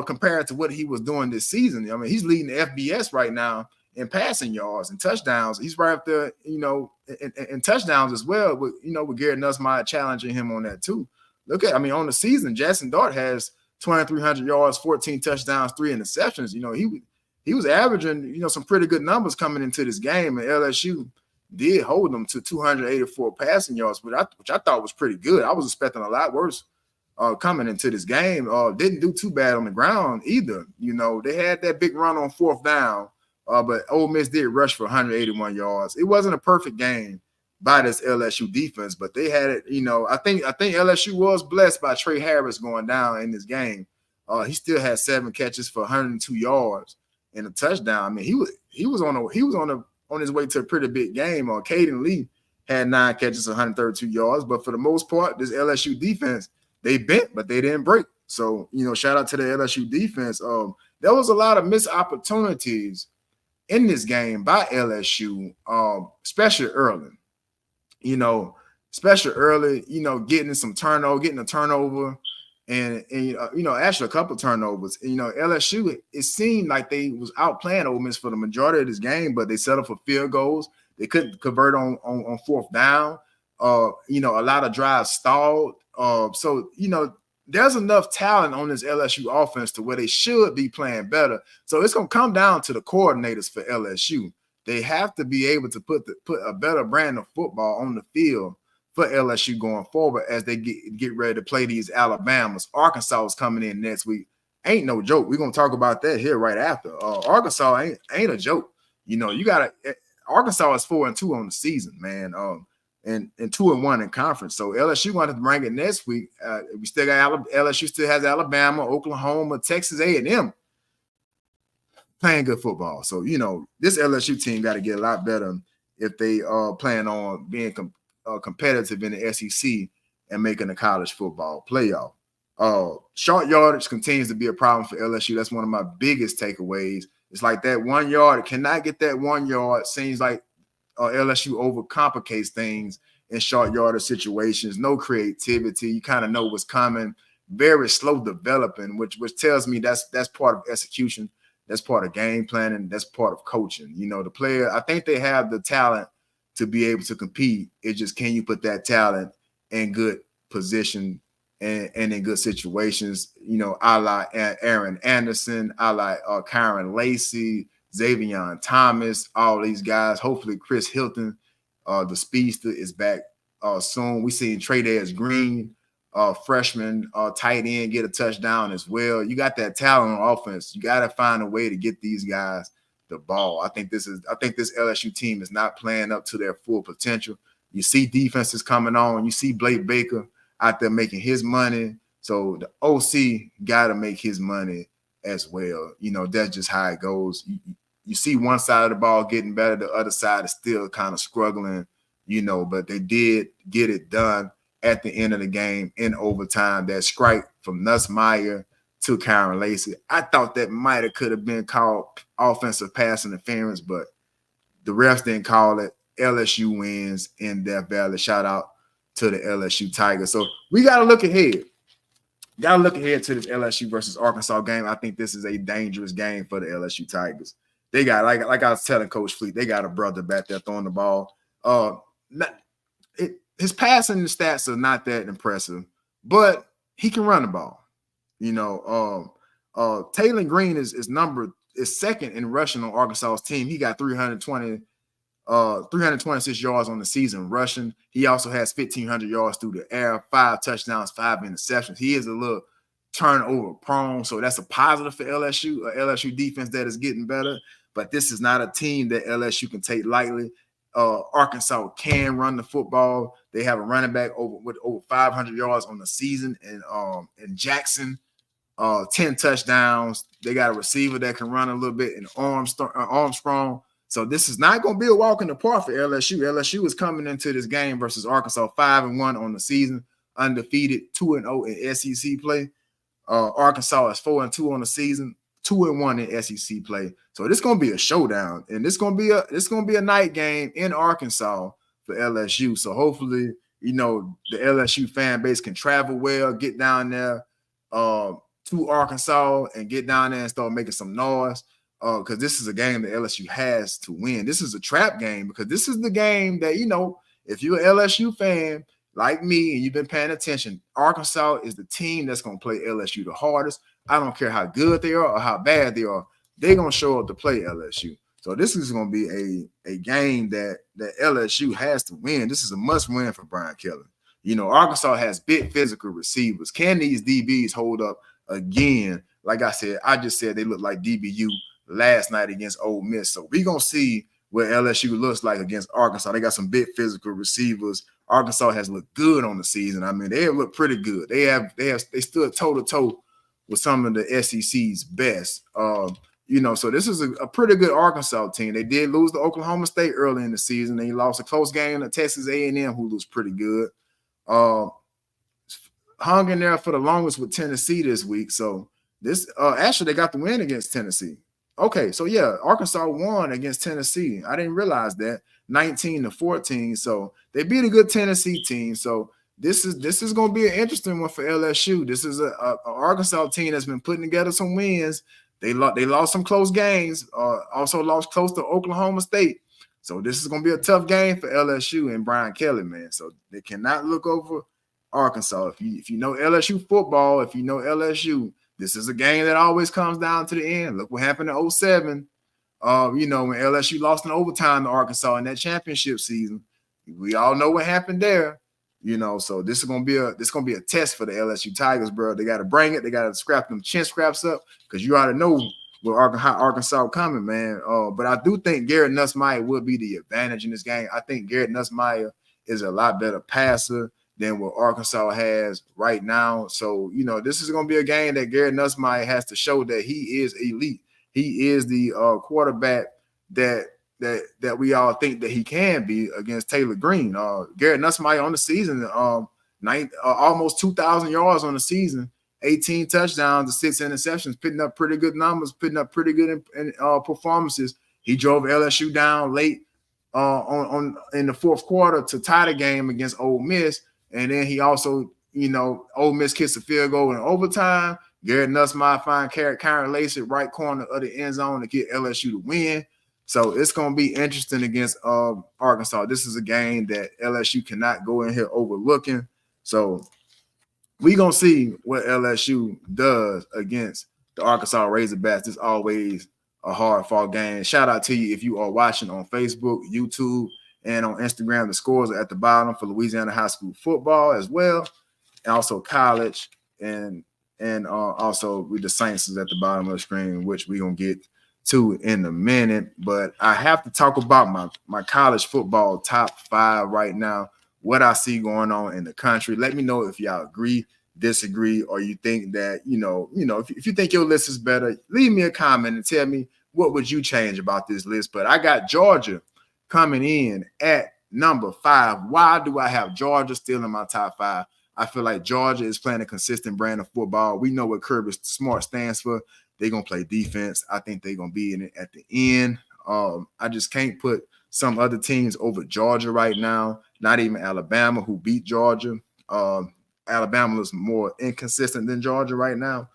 compared to what he was doing this season. He's leading the FBS right now in passing yards and touchdowns. He's right up there, in touchdowns as well. With Garrett Nussmeier challenging him on that too. Look at, on the season, Jackson Dart has 2,300 yards, 14 touchdowns, 3 interceptions. He was averaging, some pretty good numbers coming into this game, and LSU did hold them to 284 passing yards, which I thought was pretty good. I was expecting a lot worse coming into this game. Didn't do too bad on the ground either. They had that big run on 4th down, but Ole Miss did rush for 181 yards. It wasn't a perfect game by this LSU defense, but they had it. I think LSU was blessed by Trey Harris going down in this game. He still had 7 catches for 102 yards and a touchdown. He was on his way to a pretty big game. Caden Lee had 9 catches, 132 yards, but for the most part, this LSU defense, they bent, but they didn't break. So, shout out to the LSU defense. There was a lot of missed opportunities in this game by LSU, especially early. Getting a turnover and actually a couple turnovers. LSU, it seemed like they was outplaying Ole Miss for the majority of this game, but they settled for field goals. They couldn't convert on 4th down. A lot of drives stalled. So there's enough talent on this LSU offense to where they should be playing better. So it's going to come down to the coordinators for LSU. They have to be able to put a better brand of football on the field for LSU going forward as they get ready to play these Alabamas. Arkansas is coming in next week. Ain't no joke. We're going to talk about that here right after. Arkansas ain't a joke. Arkansas is 4-2 on the season, man. And 2-1 in conference. So LSU wanted to bring it next week. We still got LSU still has Alabama, Oklahoma, Texas A&M playing good football. So this LSU team got to get a lot better if they plan on being competitive in the SEC and making the college football playoff. Short yardage continues to be a problem for LSU. That's one of my biggest takeaways. It's like that 1 yard. It cannot get that 1 yard. Seems like LSU overcomplicates things in short yardage situations. No creativity. You kind of know what's coming. Very slow developing, which tells me that's part of execution. That's part of game planning. That's part of coaching. The player, I think they have the talent to be able to compete. It's just, can you put that talent in good position and in good situations? A la Aaron Anderson, a la Kyron Lacey, Xavier Thomas, all these guys. Hopefully Chris Hilton, the speedster, is back soon. We seen Trey Green, freshman tight end, get a touchdown as well. You got that talent on offense. You got to find a way to get these guys the ball. I think this LSU team is not playing up to their full potential. You see defenses coming on. You see Blake Baker out there making his money. So the OC got to make his money as well. That's just how it goes. You see one side of the ball getting better. The other side is still kind of struggling, but they did get it done at the end of the game in overtime. That strike from Nussmeier to Kyron Lacy. I thought that could have been called offensive pass interference, but the refs didn't call it. LSU wins in Death Valley. Shout out to the LSU Tigers. So we got to look ahead. Got to look ahead to this LSU versus Arkansas game. I think this is a dangerous game for the LSU Tigers. They got, like I was telling Coach Fleet, they got a brother back there throwing the ball. His passing stats are not that impressive, but he can run the ball. You know, Taylor Green is second in rushing on Arkansas's team. He got 326 yards on the season rushing. He also has 1,500 yards through the air, 5 touchdowns, 5 interceptions. He is a little turnover prone, so that's a positive for LSU, LSU defense that is getting better. But this is not a team that LSU can take lightly. Arkansas can run the football. They have a running back with over 500 yards on the season, and Jackson, 10 touchdowns. They got a receiver that can run a little bit, and Armstrong. So this is not going to be a walk in the park for LSU. LSU is coming into this game versus Arkansas 5-1 on the season, undefeated, 2-0 in SEC play. Arkansas is 4-2 on the season, 2-1 in SEC play. So this is going to be a showdown, and this going to be a night game in Arkansas for LSU. So hopefully, you know, the LSU fan base can travel well, get down there to Arkansas and get down there and start making some noise. Because this is a game that LSU has to win. This is a trap game because this is the game that, you know, if you're an LSU fan like me and you've been paying attention, Arkansas is the team that's going to play LSU the hardest. I don't care how good they are or how bad they are. They're going to show up to play LSU. So this is going to be a game that LSU has to win. This is a must win for Brian Kelly. You know, Arkansas has big physical receivers. Can these DBs hold up again? Like I said, I just said they look like DBU last night against Ole Miss. So we're going to see what LSU looks like against Arkansas. They got some big physical receivers. Arkansas has looked good on the season. I mean, they have looked pretty good. They stood toe-to-toe with some of the SEC's best. You know, so this is a pretty good Arkansas team. They did lose to Oklahoma State early in the season. They lost a close game to Texas A&M, who looks pretty good. Hung in there for the longest with Tennessee this week. So this actually they got the win against Tennessee. Okay, so yeah, Arkansas won against Tennessee. I didn't realize that, 19-14. So they beat a good Tennessee team. So this is going to be an interesting one for LSU. This is a Arkansas team that's been putting together some wins. They lost some close games. Also lost close to Oklahoma State. So this is going to be a tough game for LSU and Brian Kelly, man. So they cannot look over Arkansas. If you know LSU football, if you know LSU, this is a game that always comes down to the end. Look what happened in 2007. You know, when LSU lost in overtime to Arkansas in that championship season. We all know what happened there. You know, so this is gonna be a test for the LSU Tigers, bro. They got to bring it. They got to scrap them chin scraps up because you ought to know how Arkansas coming, man. But I do think Garrett Nussmeier will be the advantage in this game. I think Garrett Nussmeier is a lot better passer than what Arkansas has right now. So, you know, this is going to be a game that Garrett Nussmeier has to show that he is elite. He is the quarterback that we all think that he can be against Taylor Green. Garrett Nussmeier on the season, almost 2,000 yards on the season, 18 touchdowns, 6 interceptions, putting up pretty good numbers, putting up pretty good performances. He drove LSU down late in the fourth quarter to tie the game against Ole Miss. And then he also, you know, Ole Miss kicks a field goal in overtime. Garrett Nussmeier find Kyron Lacy right corner of the end zone to get LSU to win. So it's going to be interesting against Arkansas. This is a game that LSU cannot go in here overlooking. So we're going to see what LSU does against the Arkansas Razorbacks. It's always a hard-fought game. Shout out to you if you are watching on Facebook, YouTube, and on Instagram. The scores are at the bottom for Louisiana high school football as well, and also college, and also with the Saints is at the bottom of the screen, which we're going to get to in a minute. But I have to talk about my college football top 5 right now, what I see going on in the country. Let me know if y'all agree, disagree, or you think that, you know, if you think your list is better, leave me a comment and tell me what would you change about this list. But I got Georgia coming in at number 5, why do I have Georgia still in my top 5? I feel like Georgia is playing a consistent brand of football. We know what Kirby Smart stands for. They're going to play defense. I think they're going to be in it at the end. I just can't put some other teams over Georgia right now, not even Alabama, who beat Georgia. Alabama is more inconsistent than Georgia right now.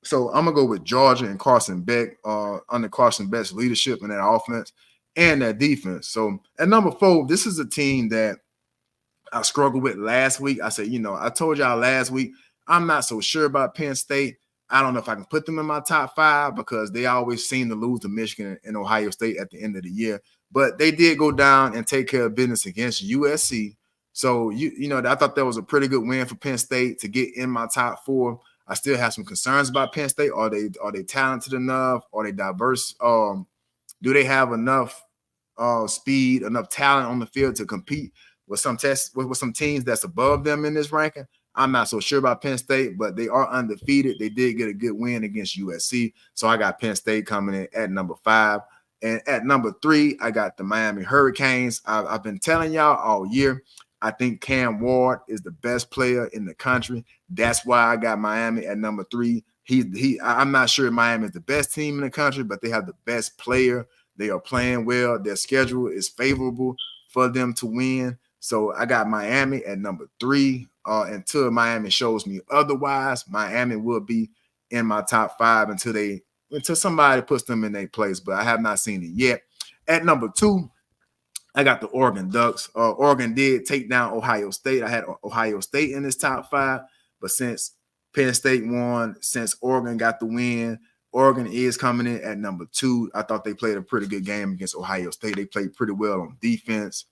So I'm going to go with Georgia and Carson Beck under Carson Beck's leadership in that offense and that defense. So at number 4, this is a team that I struggled with last week. I said, I told y'all last week, I'm not so sure about Penn State. I don't know if I can put them in my top 5 because they always seem to lose to Michigan and Ohio State at the end of the year. But they did go down and take care of business against USC. So, I thought that was a pretty good win for Penn State to get in my top 4. I still have some concerns about Penn State. Are they talented enough? Are they diverse? Do they have enough speed, enough talent on the field to compete with some teams that's above them in this ranking? I'm not so sure about Penn State, but they are undefeated. They did get a good win against USC. So I got Penn State coming in at number 5. And at number 3, I got the Miami Hurricanes. I've been telling y'all all year, I think Cam Ward is the best player in the country. That's why I got Miami at number 3. I'm not sure Miami is the best team in the country, but they have the best player. They are playing well. Their schedule is favorable for them to win. So I got Miami at number 3. Until Miami shows me otherwise, Miami will be in my top 5 until somebody puts them in their place. But I have not seen it yet. At number 2, I got the Oregon Ducks. Oregon did take down Ohio State. I had Ohio State in this top 5, but since Penn State won, since Oregon got the win, Oregon is coming in at number 2. I thought they played a pretty good game against Ohio State. They played pretty well on defense.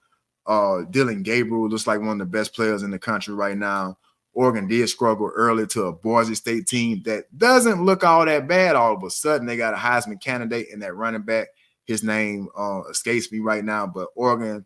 Dylan Gabriel looks like one of the best players in the country right now. Oregon did struggle early to a Boise State team that doesn't look all that bad. All of a sudden, they got a Heisman candidate in that running back. His name escapes me right now, but Oregon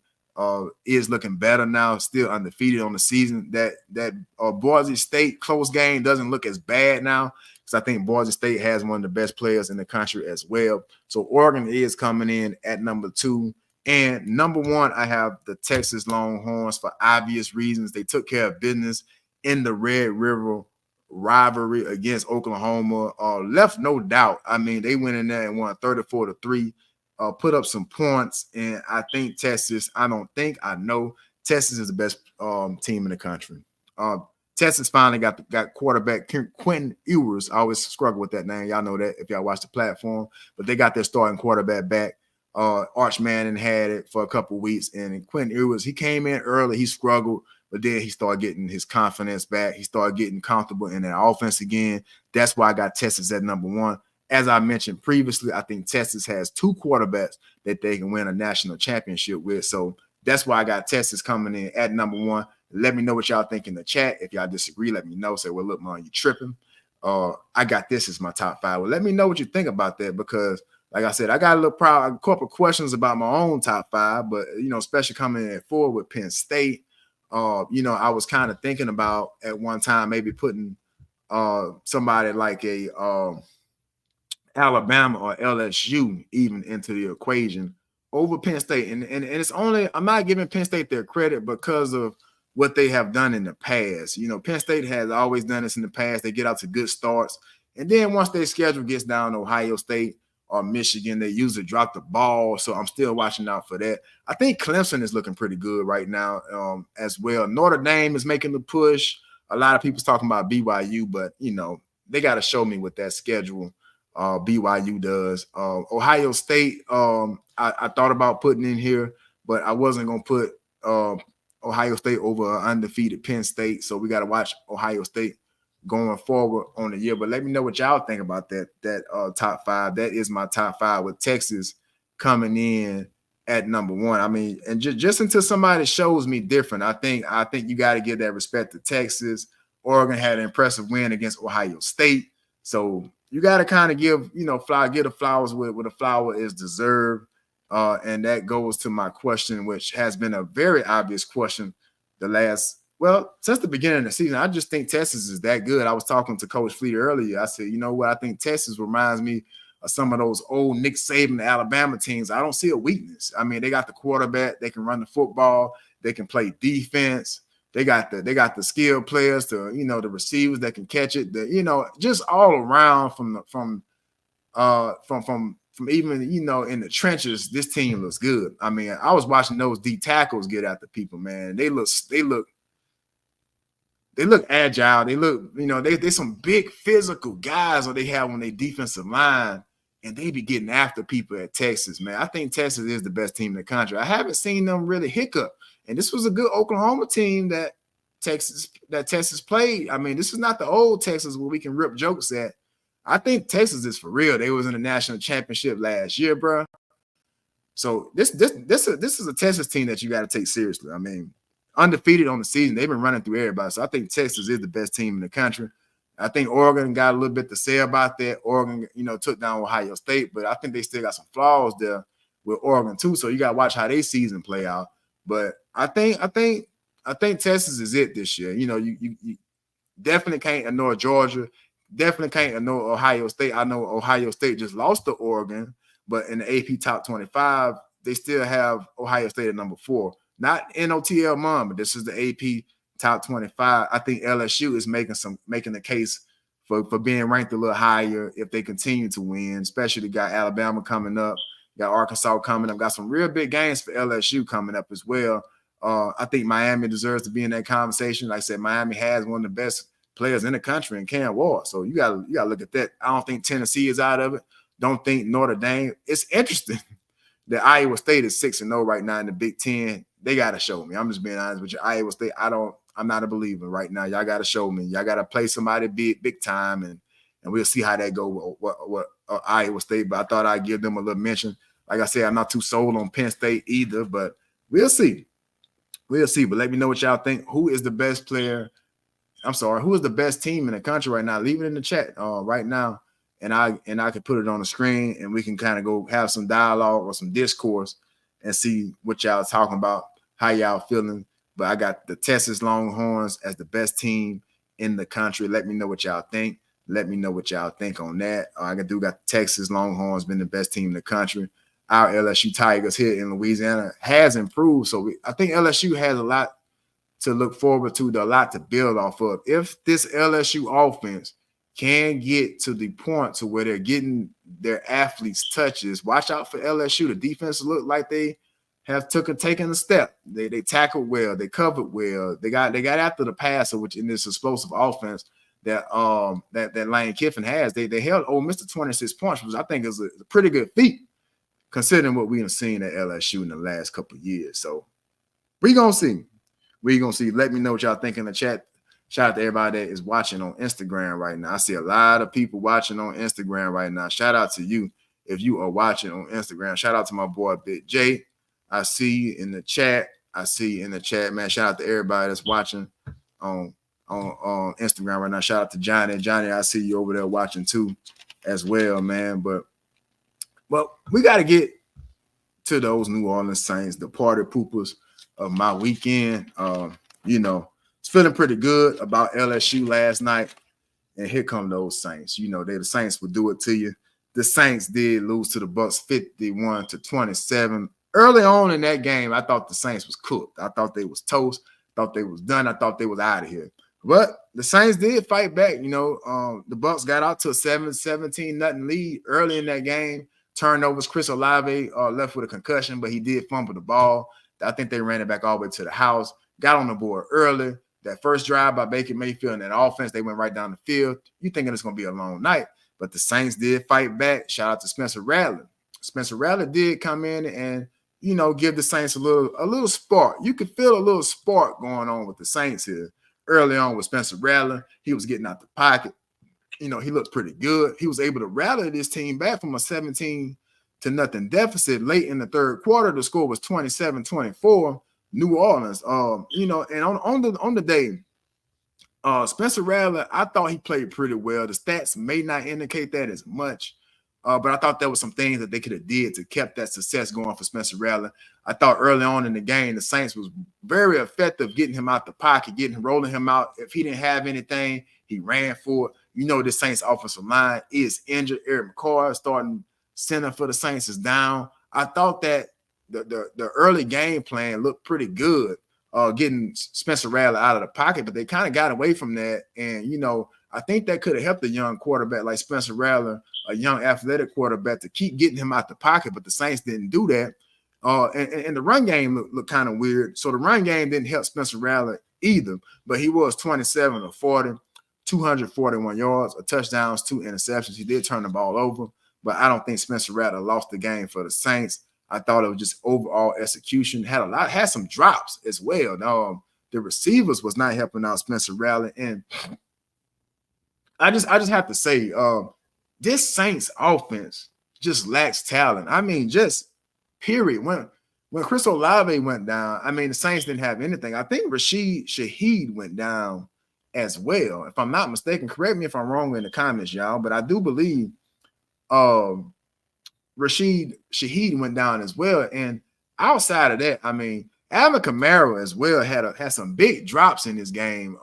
is looking better now, still undefeated on the season. That Boise State close game doesn't look as bad now because I think Boise State has one of the best players in the country as well. So Oregon is coming in at number 2. And number 1, I have the Texas Longhorns for obvious reasons. They took care of business in the Red River rivalry against Oklahoma. Left no doubt. I mean, they went in there and won 34-3, put up some points. And I think Texas, I know Texas is the best team in the country. Texas finally got quarterback Quentin Ewers. I always struggle with that name. Y'all know that if y'all watch the platform. But they got their starting quarterback back. Arch Manning had it for a couple of weeks, and Quentin Ewers, he came in early, he struggled, but then he started getting his confidence back. He started getting comfortable in that offense again. That's why I got Texas at number 1. As I mentioned previously, I think Texas has 2 quarterbacks that they can win a national championship with. So that's why I got Texas coming in at number 1. Let me know what y'all think in the chat. If y'all disagree, let me know. Say, well, look, man, you tripping. I got this as my top 5. Well, let me know what you think about that because like I said, I got a couple questions about my own top 5, but, especially coming in at 4 with Penn State, I was kind of thinking about at one time maybe putting somebody like a Alabama or LSU even into the equation over Penn State. And it's only, I'm not giving Penn State their credit because of what they have done in the past. Penn State has always done this in the past. They get out to good starts. And then once their schedule gets down to Ohio State or Michigan, they usually drop the ball. So I'm still watching out for that. I think Clemson is looking pretty good right now as well. Notre Dame is making the push. A lot of people's talking about BYU, but, they got to show me what that schedule BYU does. Ohio State, I thought about putting in here, but I wasn't going to put Ohio State over an undefeated Penn State. So we got to watch Ohio State going forward on the year. But let me know what y'all think about that top 5. That is my top 5 with Texas coming in at number 1. I mean, and just until somebody shows me different, I think you got to give that respect to Texas. Oregon had an impressive win against Ohio State. So you got to kind of give the flowers where the flower is deserved. And that goes to my question, which has been a very obvious question since the beginning of the season. I just think Texas is that good. I was talking to Coach Fleet earlier. I said, you know what? I think Texas reminds me some of those old Nick Saban Alabama teams, I don't see a weakness. I mean, they got the quarterback, they can run the football, they can play defense. They got the skilled players to, the receivers that can catch it. Just all around from even, in the trenches, this team looks good. I mean, I was watching those D tackles get after people, man. They look agile. They look, they some big physical guys that they have on their defensive line, and they be getting after people at Texas, man. I think Texas is the best team in the country. I haven't seen them really hiccup. And this was a good Oklahoma team that Texas played. I mean, this is not the old Texas where we can rip jokes at. I think Texas is for real. They was in the national championship last year, bro. So this is a Texas team that you got to take seriously. I mean, undefeated on the season. They've been running through everybody. So I think Texas is the best team in the country. I think Oregon got a little bit to say about that. Oregon, took down Ohio State, but I think they still got some flaws there with Oregon too. So you got to watch how their season play out. But I think Texas is it this year. You definitely can't ignore Georgia. Definitely can't ignore Ohio State. I know Ohio State just lost to Oregon, but in the AP Top 25, they still have Ohio State at number 4. Not NOTL Mon, but this is the AP Top 25. I think LSU is making the case for being ranked a little higher if they continue to win. Especially got Alabama coming up, got Arkansas coming up, got some real big games for LSU coming up as well. I think Miami deserves to be in that conversation. Like I said, Miami has one of the best players in the country in Cam Ward. So you gotta look at that. I don't think Tennessee is out of it. Don't think Notre Dame. It's interesting that Iowa State is 6-0 right now in the Big Ten. They gotta show me. I'm just being honest with you. Iowa State, I'm not a believer right now. Y'all gotta show me. Y'all gotta play somebody big time, and we'll see how that go with Iowa State. But I thought I'd give them a little mention. Like I said, I'm not too sold on Penn State either, but we'll see. We'll see. But let me know what y'all think. Who is the best player? Who is the best team in the country right now? Leave it in the chat right now, and I can put it on the screen, and we can kind of go have some dialogue or some discourse and see what y'all talking about, how y'all feeling. But I got the Texas Longhorns as the best team in the country. Let me know what y'all think. Let me know what y'all think on that. I got the Texas Longhorns been the best team in the country. Our LSU Tigers here in Louisiana has improved. So I think LSU has a lot to look forward to, a lot to build off of. If this LSU offense can get to the point to where they're getting their athletes touches, watch out for LSU. The defense look like they have taken a step. They tackled well, they covered well, they got after the passer, which in this explosive offense that Lane Kiffin has. They held Ole Miss to 26 points, which I think is a pretty good feat considering what we have seen at LSU in the last couple of years. So we're gonna see. We're going to see. Let me know what y'all think in the chat. Shout out to everybody that is watching on Instagram right now. I see a lot of people watching on Instagram right now. Shout out to you if you are watching on Instagram. Shout out to my boy, Big J. I see you in the chat. Man. Shout out to everybody that's watching on Instagram right now. Shout out to Johnny. Johnny, I see you over there watching too as well, man. But we got to get to those New Orleans Saints, the party poopers of my weekend. It's feeling pretty good about LSU last night, and here come those Saints. The Saints will do it to you. The Saints did lose to the Bucs 51-27. Early on in that game, I thought the Saints was cooked. I thought they was toast. I thought they was done. I thought they was out of here. But the Saints did fight back. The Bucs got out to a 17-0 lead early in that game. Turnovers. Chris Olave left with a concussion, but he did fumble the ball. I think they ran it back all the way to the house, got on the board early. That first drive by Baker Mayfield and that offense, they went right down the field. You thinking it's going to be a long night, but the Saints did fight back. Shout out to Spencer Rattler. Spencer Rattler did come in and, give the Saints a little spark. You could feel a little spark going on with the Saints here early on with Spencer Rattler. He was getting out the pocket. He looked pretty good. He was able to rally this team back from a 17-0 deficit late in the third quarter. The score was 27-24, New Orleans. And on the day, Spencer Rattler, I thought he played pretty well. The stats may not indicate that as much, but I thought there was some things that they could have did to kept that success going for Spencer Rattler. I thought early on in the game, the Saints was very effective getting him out the pocket, rolling him out. If he didn't have anything, he ran for it. You know, the Saints offensive line is injured. Eric McCoy, starting center for the Saints, is down. I thought that the early game plan looked pretty good, getting Spencer Rattler out of the pocket, but they kind of got away from that. And, you know, I think that could have helped a young quarterback like Spencer Rattler, a young athletic quarterback, to keep getting him out the pocket, but the Saints didn't do that. And the run game looked kind of weird. So the run game didn't help Spencer Rattler either, but he was 27 of 40, 241 yards, a touchdowns, 2 interceptions. He did turn the ball over, but I don't think Spencer Rattler lost the game for the Saints. I thought it was just overall execution. Had some drops as well. The receivers was not helping out Spencer Rattler, and I just have to say, this Saints offense just lacks talent. I mean, just period. When Chris Olave went down, I mean, the Saints didn't have anything. I think Rashid Shaheed went down as well, if I'm not mistaken. Correct me if I'm wrong in the comments, y'all, but I do believe Rashid Shaheed went down as well. And outside of that, I mean, Alvin Kamara as well had some big drops in this game.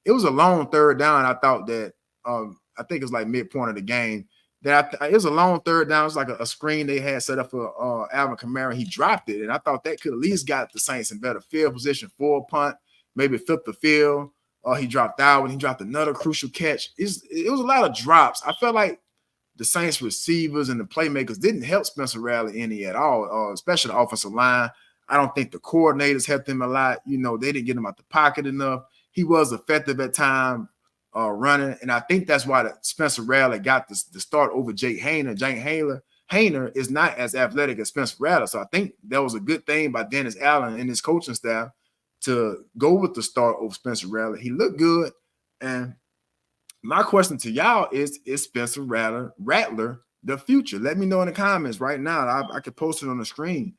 It was a long third down. I thought that I think it was like midpoint of the game. It was a long third down. It was like a screen they had set up for Alvin Kamara. He dropped it, and I thought that could at least got the Saints in better field position for a punt, maybe flip the field. He dropped out when he dropped another crucial catch. It was a lot of drops. I felt like the Saints receivers and the playmakers didn't help Spencer Rattler any at all, especially the offensive line. I don't think the coordinators helped him a lot. You know, they didn't get him out the pocket enough. He was effective at times running, and I think that's why Spencer Rattler got the start over Jake Haener. Jake Haener is not as athletic as Spencer Rattler, so I think that was a good thing by Dennis Allen and his coaching staff to go with the start over Spencer Rattler. He looked good, and my question to y'all is Spencer Rattler the future? Let me know in the comments right now. I could post it on the screen.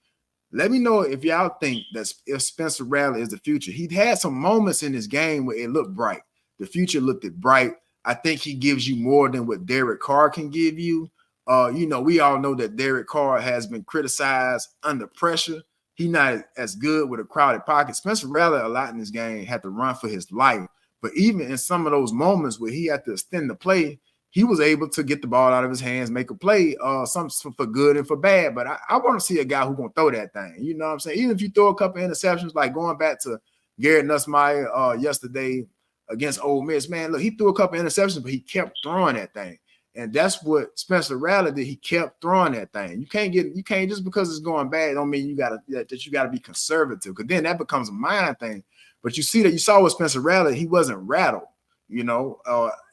Let me know if y'all think that if Spencer Rattler is the future. He'd had some moments in this game where it looked bright. The future looked bright. I think he gives you more than what Derek Carr can give you. You know, we all know that Derek Carr has been criticized under pressure. He's not as good with a crowded pocket. Spencer Rattler, a lot in this game, had to run for his life. But even in some of those moments where he had to extend the play, he was able to get the ball out of his hands, make a play, some for good and for bad. But I want to see a guy who's going to throw that thing. You know what I'm saying? Even if you throw a couple interceptions, like going back to Garrett Nussmeier yesterday against Ole Miss, man, look, he threw a couple interceptions, but he kept throwing that thing. And that's what Spencer Rattler did. He kept throwing that thing. You can't just because it's going bad, don't mean you gotta be conservative, because then that becomes a mind thing. But you saw with Spencer Rattler, he wasn't rattled, you know,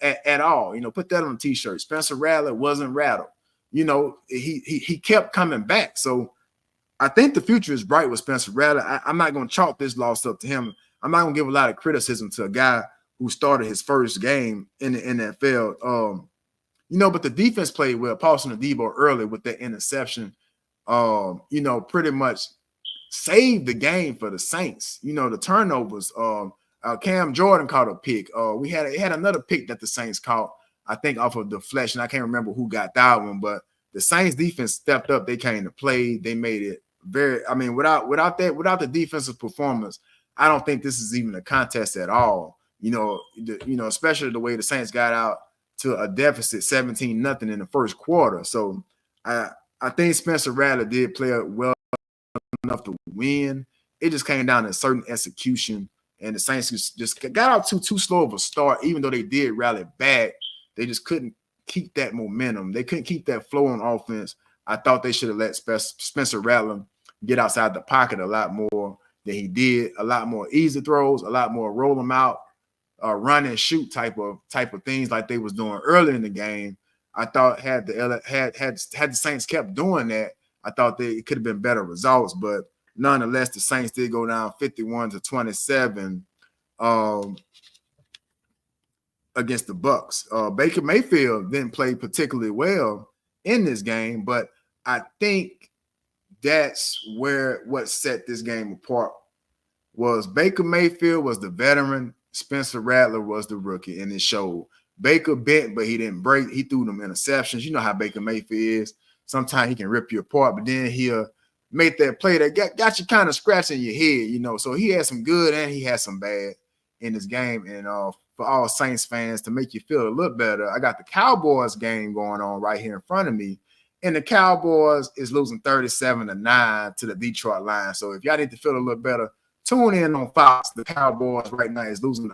at all. You know, put that on a t-shirt. Spencer Rattler wasn't rattled. You know, he kept coming back. So I think the future is bright with Spencer Rattler. I'm not going to chalk this loss up to him. I'm not going to give a lot of criticism to a guy who started his first game in the NFL. You know, but the defense played well. Paulson Adebo early with that interception, you know, pretty much saved the game for the Saints. You know, the turnovers. Cam Jordan caught a pick. We had another pick that the Saints caught, I think, off of deflection. I can't remember who got that one, but the Saints defense stepped up. They came to play. They made it very. I mean, without the defensive performance, I don't think this is even a contest at all. You know, especially the way the Saints got out to a deficit 17-0 in the first quarter. So I think Spencer Rattler did play well enough to win. It just came down to certain execution, and the Saints just got out too slow of a start. Even though they did rally back, they just couldn't keep that momentum. They couldn't keep that flow on offense. I thought they should have let Spencer Rattler get outside the pocket a lot more than he did. A lot more easy throws, a lot more roll them out, run and shoot type of things like they was doing early in the game. I thought had the Saints kept doing that, I thought it could have been better results. But nonetheless, the Saints did go down 51-27 against the Bucs. Baker Mayfield didn't play particularly well in this game, but I think that's what set this game apart. Was Baker Mayfield was the veteran, Spencer Rattler was the rookie, and it showed. Baker bent, but he didn't break. He threw them interceptions. You know how Baker Mayfield is. Sometimes he can rip you apart, but then he'll make that play that got you kind of scratching your head, you know. So he had some good and he had some bad in this game. And for all Saints fans to make you feel a little better. I got the Cowboys game going on right here in front of me, and the Cowboys is losing 37-9 to the Detroit Lions. So if y'all need to feel a little better, tune in on Fox. The Cowboys right now is losing,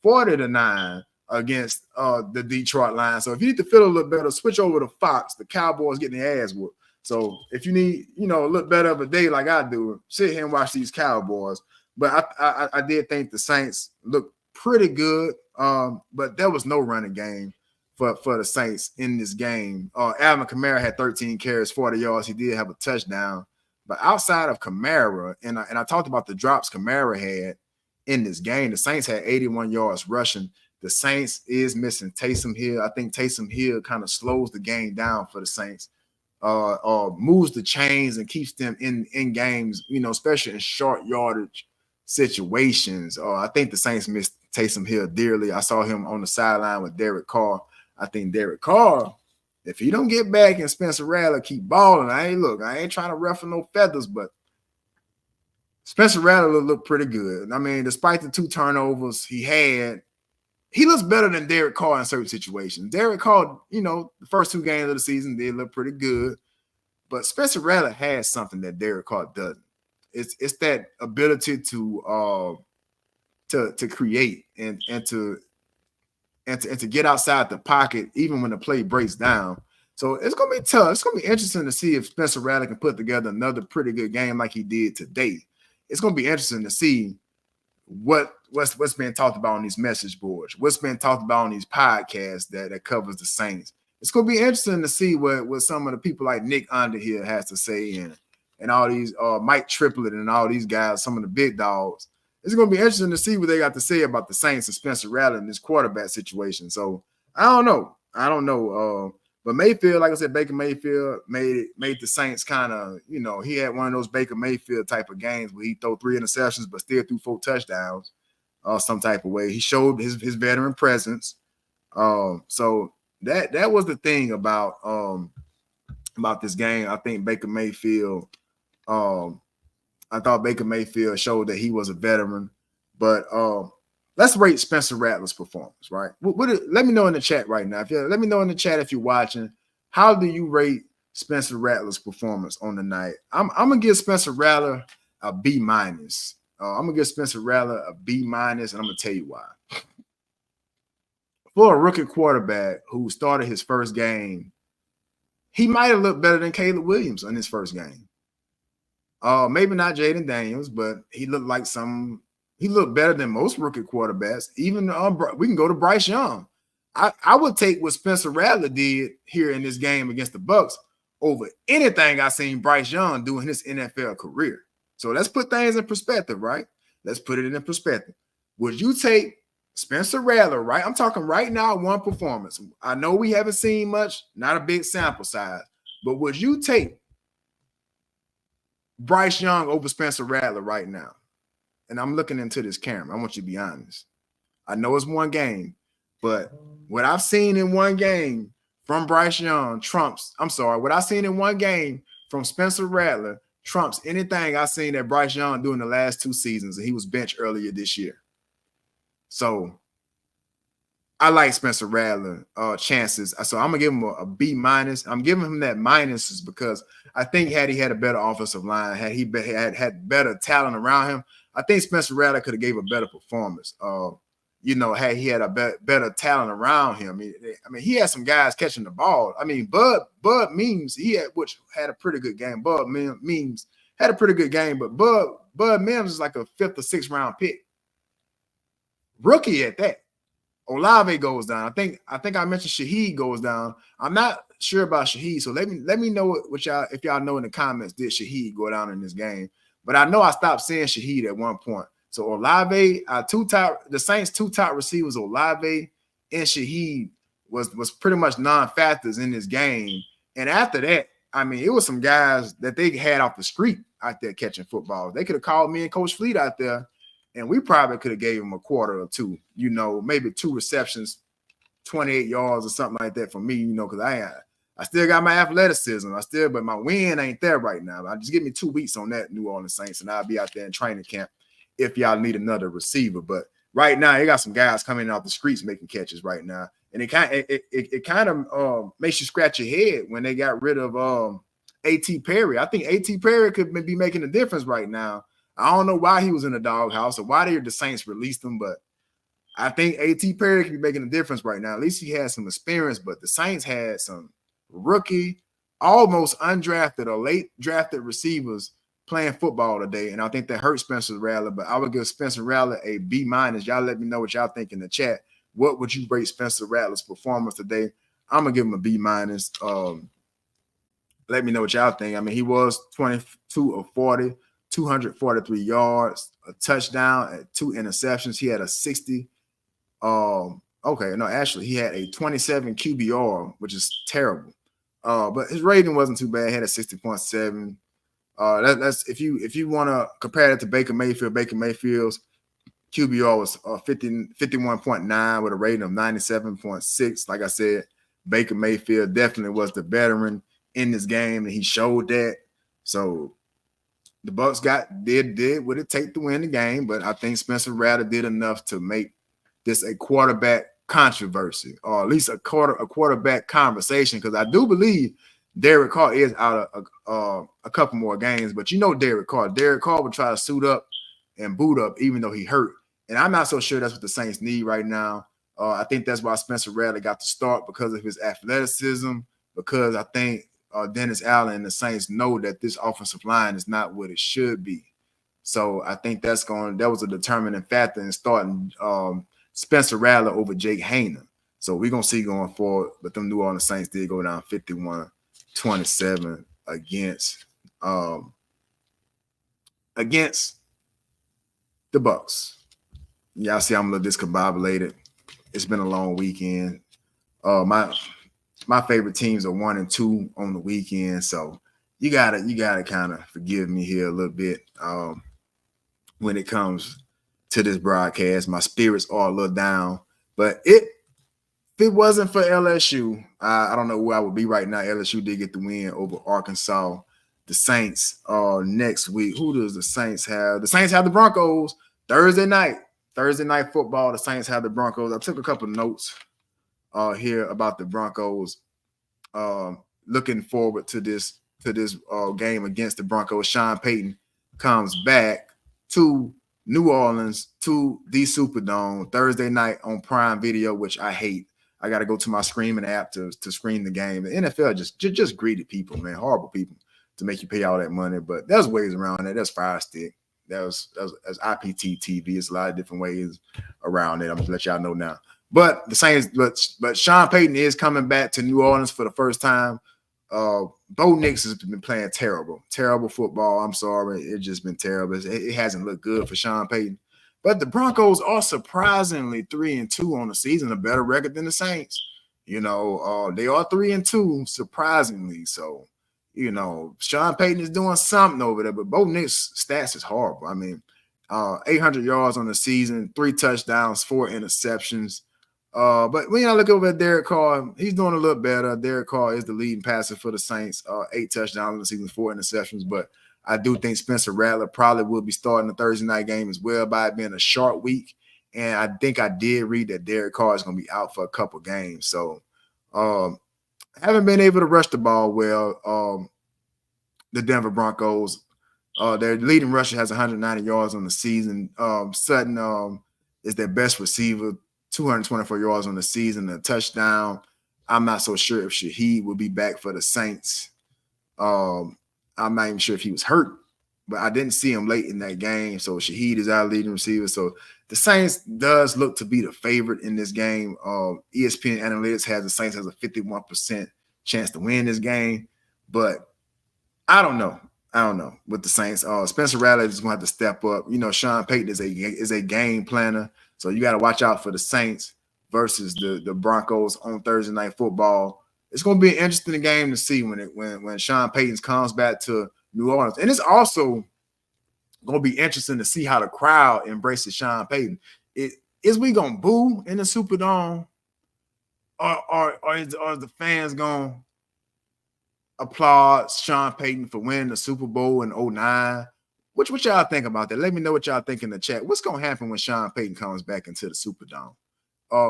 40-9 against the Detroit Lions. So if you need to feel a little better, switch over to Fox. The Cowboys getting their ass whooped. So if you need, a little better of a day like I do, sit here and watch these Cowboys. But I did think the Saints looked pretty good, but there was no running game for the Saints in this game. Alvin Kamara had 13 carries, 40 yards. He did have a touchdown. But outside of Kamara, and I talked about the drops Kamara had in this game, the Saints had 81 yards rushing. The Saints is missing Taysom Hill. I think Taysom Hill kind of slows the game down for the Saints. Moves the chains and keeps them in games, especially in short yardage situations. I think the Saints missed Taysom Hill dearly. I saw him on the sideline with Derek Carr. I think Derek Carr, if he don't get back and Spencer Rattler keep balling, I ain't trying to ruffle no feathers, but Spencer Rattler looked pretty good. I mean, despite the 2 turnovers he had, he looks better than Derek Carr in certain situations. Derek Carr, the first 2 games of the season did look pretty good, but Spencer Rattler has something that Derek Carr doesn't. It's that ability to create and to get outside the pocket even when the play breaks down. So it's gonna be tough. It's gonna be interesting to see if Spencer Rattler can put together another pretty good game like he did today. It's gonna be interesting to see what's being talked about on these message boards, what's being talked about on these podcasts that covers the Saints. It's going to be interesting to see what some of the people like Nick Underhill has to say and all these Mike Triplett and all these guys, some of the big dogs. It's going to be interesting to see what they got to say about the Saints and Spencer Rattler in this quarterback situation. So I don't know. But Mayfield, like I said, Baker Mayfield made the Saints kind of, he had one of those Baker Mayfield type of games where he threw 3 interceptions but still threw 4 touchdowns some type of way. He showed his veteran presence. So that was the thing about this game. I think Baker Mayfield, I thought Baker Mayfield showed that he was a veteran. But let's rate Spencer Rattler's performance, right? Let me know in the chat right now. Let me know in the chat if you're watching. How do you rate Spencer Rattler's performance on the night? I'm gonna give Spencer Rattler a B-. I'm gonna give Spencer Rattler a B-, and I'm gonna tell you why. For a rookie quarterback who started his first game, he might have looked better than Caleb Williams in his first game. Maybe not Jaden Daniels, but he looked like he looked better than most rookie quarterbacks. Even we can go to Bryce Young. I would take what Spencer Rattler did here in this game against the Bucs over anything I seen Bryce Young do in his NFL career. So let's put things in perspective, right? Let's put it in perspective. Would you take Spencer Rattler, right? I'm talking right now, one performance. I know we haven't seen much, not a big sample size, but would you take Bryce Young over Spencer Rattler right now? And I'm looking into this camera. I want you to be honest. I know it's one game, but what I've seen in one game from Bryce Young what I've seen in one game from Spencer Rattler trumps anything I've seen that Bryce Young do in the last 2 seasons, and he was benched earlier this year. So I like Spencer Rattler chances. So I'm gonna give him a B-. I'm giving him that minuses because I think had he had a better offensive line, had he had better talent around him, I think Spencer Rattler could have gave a better performance. Had he had a better talent around him. I mean, he had some guys catching the ball. I mean, Bud Memes, which had a pretty good game. Bud Memes had a pretty good game, but Bud Mims is like a 5th or 6th round pick. Rookie at that. Olave goes down. I think I mentioned Shaheed goes down. I'm not sure about Shaheed, so let me know what y'all, if y'all know in the comments, did Shaheed go down in this game? But I know I stopped seeing Shaheed at one point. So Olave, the Saints' 2 top receivers, Olave and Shaheed, was pretty much non-factors in this game. And after that, I mean, it was some guys that they had off the street out there catching football. They could have called me and Coach Fleet out there, and we probably could have gave him a quarter or 2, maybe 2 receptions, 28 yards or something like that for me, because I still got my athleticism. But my win ain't there right now. Just give me 2 weeks on that New Orleans Saints, and I'll be out there in training camp if y'all need another receiver. But right now, you got some guys coming off the streets making catches right now. And it kind of makes you scratch your head when they got rid of A.T. Perry. I think A.T. Perry could be making a difference right now. I don't know why he was in the doghouse or why the Saints released him, but I think A.T. Perry could be making a difference right now. At least he has some experience, but the Saints had some rookie, almost undrafted or late drafted receivers playing football today, and I think that hurt Spencer Rattler, but I would give Spencer Rattler a B-. Y'all let me know what y'all think in the chat. What would you rate Spencer Rattler's performance today? I'm going to give him a B-. Let me know what y'all think. I mean, he was 22 of 40, 243 yards, a touchdown, and 2 interceptions. He had a 60. He had a 27 QBR, which is terrible. But his rating wasn't too bad. He had a 60.7. That's if you want to compare it to Baker Mayfield. Baker Mayfield's QBR was 51.9 with a rating of 97.6. Like I said, Baker Mayfield definitely was the veteran in this game, and he showed that. So the Bucs did what it take to win the game, but I think Spencer Rattler did enough to make this a quarterback controversy, or at least a quarterback conversation, because I do believe Derek Carr is out of a couple more games. But you know Derek Carr would try to suit up and boot up even though he hurt. And I'm not so sure that's what the Saints need right now. I think that's why Spencer Rattler got to start, because of his athleticism, because I think Dennis Allen and the Saints know that this offensive line is not what it should be. So I think that was a determining factor in starting Spencer Rattler over Jake Hayner. So we're going to see going forward. But them New Orleans Saints did go down 51-27 against the Bucs. Y'all see I'm a little discombobulated. It's been a long weekend. My favorite teams are 1 and 2 on the weekend, so you gotta kind of forgive me here a little bit when it comes to this broadcast. My spirits are a little down, but if it wasn't for LSU, I don't know where I would be right now. LSU did get the win over Arkansas. The Saints next week. Who does the Saints have? The Saints have the Broncos Thursday night football. The Saints have the Broncos. I took a couple of notes here about the Broncos. Looking forward to this game against the Broncos. Sean Payton comes back to New Orleans, to the Superdome Thursday night on Prime Video, which I hate. I got to go to my streaming app to screen the game. The NFL just greedy people, man, horrible people to make you pay all that money. But there's ways around that. There's Fire Stick. There's IPT TV. It's a lot of different ways around it. I'm gonna let y'all know now. But the Saints, but Sean Payton is coming back to New Orleans for the first time. Bo Nix has been playing terrible football. I'm sorry, it's just been terrible. It hasn't looked good for Sean Payton. But the Broncos are surprisingly 3-2 on the season, a better record than the Saints. They are 3-2, surprisingly. So, Sean Payton is doing something over there, but Bo Nix stats is horrible. I mean, 800 yards on the season, 3 touchdowns, 4 interceptions. But when I look over at Derek Carr, he's doing a little better. Derek Carr is the leading passer for the Saints, 8 touchdowns in the season, 4 interceptions. But I do think Spencer Rattler probably will be starting the Thursday night game as well, by it being a short week. And I think I did read that Derek Carr is going to be out for a couple games. So haven't been able to rush the ball well. The Denver Broncos, their leading rusher has 190 yards on the season. Sutton is their best receiver, 224 yards on the season, a touchdown. I'm not so sure if Shaheed will be back for the Saints. I'm not even sure if he was hurt, but I didn't see him late in that game. So Shaheed is our leading receiver. So the Saints does look to be the favorite in this game. ESPN Analytics has the Saints has a 51% chance to win this game, but I don't know with the Saints. Spencer Rattler is going to have to step up. Sean Payton is a game planner, so you got to watch out for the Saints versus the Broncos on Thursday Night Football. It's going to be an interesting game to see when Sean Payton comes back to New Orleans, and it's also going to be interesting to see how the crowd embraces Sean Payton. Is we going to boo in the Superdome, or is the fans going to applaud Sean Payton for winning the Super Bowl in 2009, What y'all think about that? Let me know what y'all think in the chat. What's gonna happen when Sean Payton comes back into the Superdome?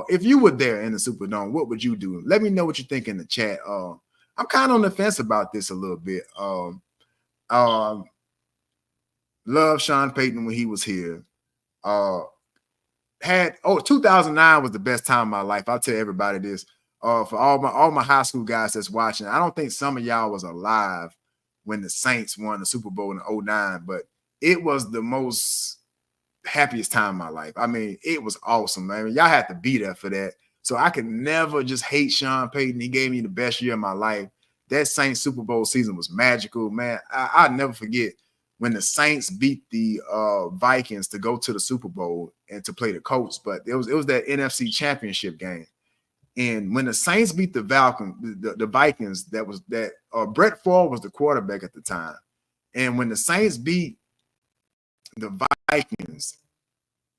If you were there in the Superdome, what would you do? Let me know what you think in the chat. I'm kind of on the fence about this a little bit. Love Sean Payton when he was here. 2009 was the best time of my life. I'll tell everybody this. For all my high school guys that's watching, I don't think some of y'all was alive when the Saints won the Super Bowl in 2009, but it was the most happiest time of my life. I mean, it was awesome, man. Y'all had to be there for that. So I could never just hate Sean Payton. He gave me the best year of my life. That Saints Super Bowl season was magical, man. I'll never forget when the Saints beat the Vikings to go to the Super Bowl and to play the Colts. But it was that NFC Championship game. And when the Saints beat the Vikings, Brett Favre was the quarterback at the time. And when the Saints beat the Vikings,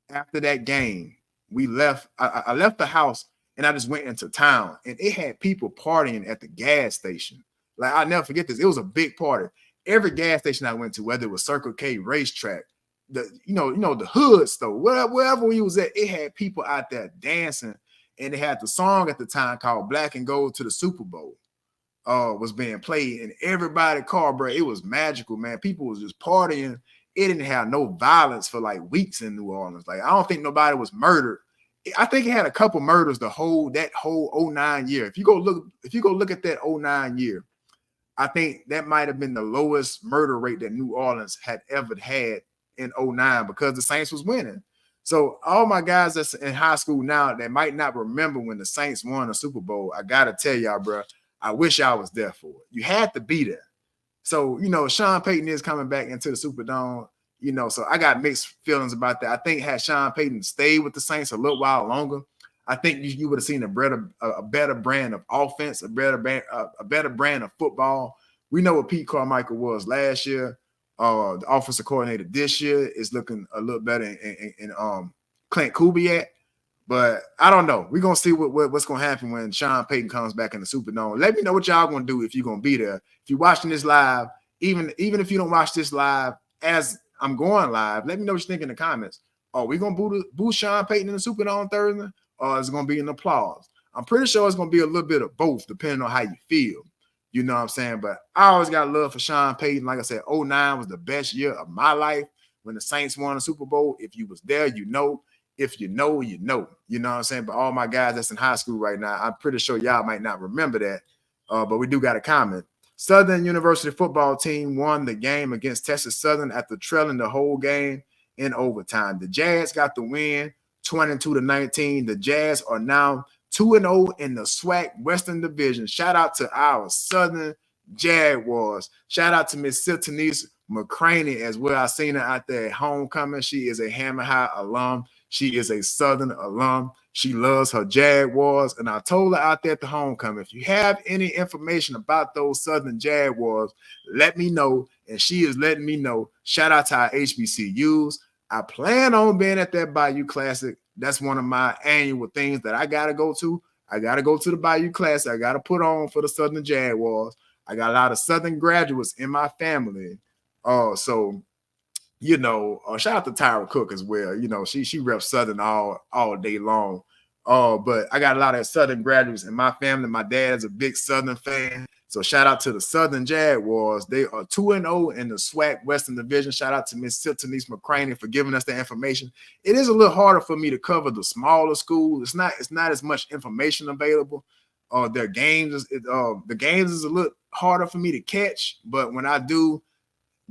after that game, we left. I left the house and I just went into town, and it had people partying at the gas station. Like, I'll never forget this. It was a big party. Every gas station I went to, whether it was Circle K, Racetrack, the hood store, wherever we was at, it had people out there dancing. And they had the song at the time called Black and Gold to the Super Bowl was being played. And everybody called, bro. It was magical, man. People was just partying. It didn't have no violence for like weeks in New Orleans. Like, I don't think nobody was murdered. I think it had a couple murders that whole 2009 year. If you go look at that 2009 year, I think that might have been the lowest murder rate that New Orleans had ever had in 2009 because the Saints was winning. So all my guys that's in high school now that might not remember when the Saints won a Super Bowl, I got to tell y'all, bro, I wish I was there for it. You had to be there. So, Sean Payton is coming back into the Superdome, so I got mixed feelings about that. I think had Sean Payton stayed with the Saints a little while longer, I think you would have seen a better brand of offense, a better brand of football. We know what Pete Carmichael was last year. The offensive coordinator this year is looking a little better in Clint Kubiak. But I don't know. We're going to see what's going to happen when Sean Payton comes back in the Superdome. Let me know what y'all going to do if you're going to be there. If you're watching this live, even if you don't watch this live as I'm going live, let me know what you think in the comments. Are we going to boo Sean Payton in the Superdome Thursday, or is it going to be an applause? I'm pretty sure it's going to be a little bit of both, depending on how you feel. You know what I'm saying? But I always got love for Sean Payton. Like I said, 2009 was the best year of my life when the Saints won the Super Bowl. If you was there, you know. If you know, you know. You know what I'm saying? But all my guys that's in high school right now, I'm pretty sure y'all might not remember that. But we do got a comment. Southern University football team won the game against Texas Southern after trailing the whole game in overtime. The Jazz got the win 22-19. The Jazz are now 2-0 in the SWAC Western Division. Shout out to our Southern Jaguars. Shout out to Miss Siltanise McCraney as well. I seen her out there at homecoming. She is a Hammer High alum. She is a Southern alum. She loves her Jaguars. And I told her out there at the homecoming, if you have any information about those Southern Jaguars, let me know. And she is letting me know. Shout out to our HBCUs. I plan on being at that Bayou Classic. That's one of my annual things that I got to go to. I got to go to the Bayou Classic. I got to put on for the Southern Jaguars. I got a lot of Southern graduates in my family. So shout out to Tyra Cook as well. She reps Southern all day long. But I got a lot of Southern graduates in my family. My dad's a big Southern fan. So shout out to the Southern Jaguars. They are 2-0 in the SWAC Western Division. Shout out to Miss Siltanise McCraney for giving us the information. It is a little harder for me to cover the smaller schools. It's not as much information available. The games is a little harder for me to catch. But when I do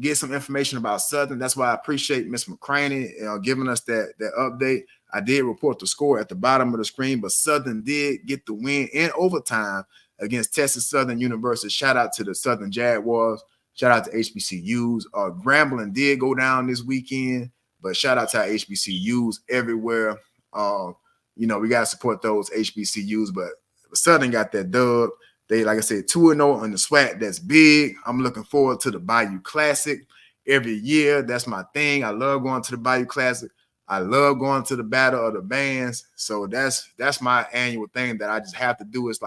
get some information about Southern, that's why I appreciate Miss McCraney giving us that update. I did report the score at the bottom of the screen, but Southern did get the win in overtime against Texas Southern University. Shout out to the Southern Jaguars. Shout out to HBCUs. Grambling did go down this weekend, but shout out to our HBCUs everywhere. We got to support those HBCUs, but Southern got that dub. They, like I said, 2-0 on the SWAC. That's big. I'm looking forward to the Bayou Classic every year. That's my thing. I love going to the Bayou Classic. I love going to the Battle of the Bands. So that's my annual thing that I just have to do. It's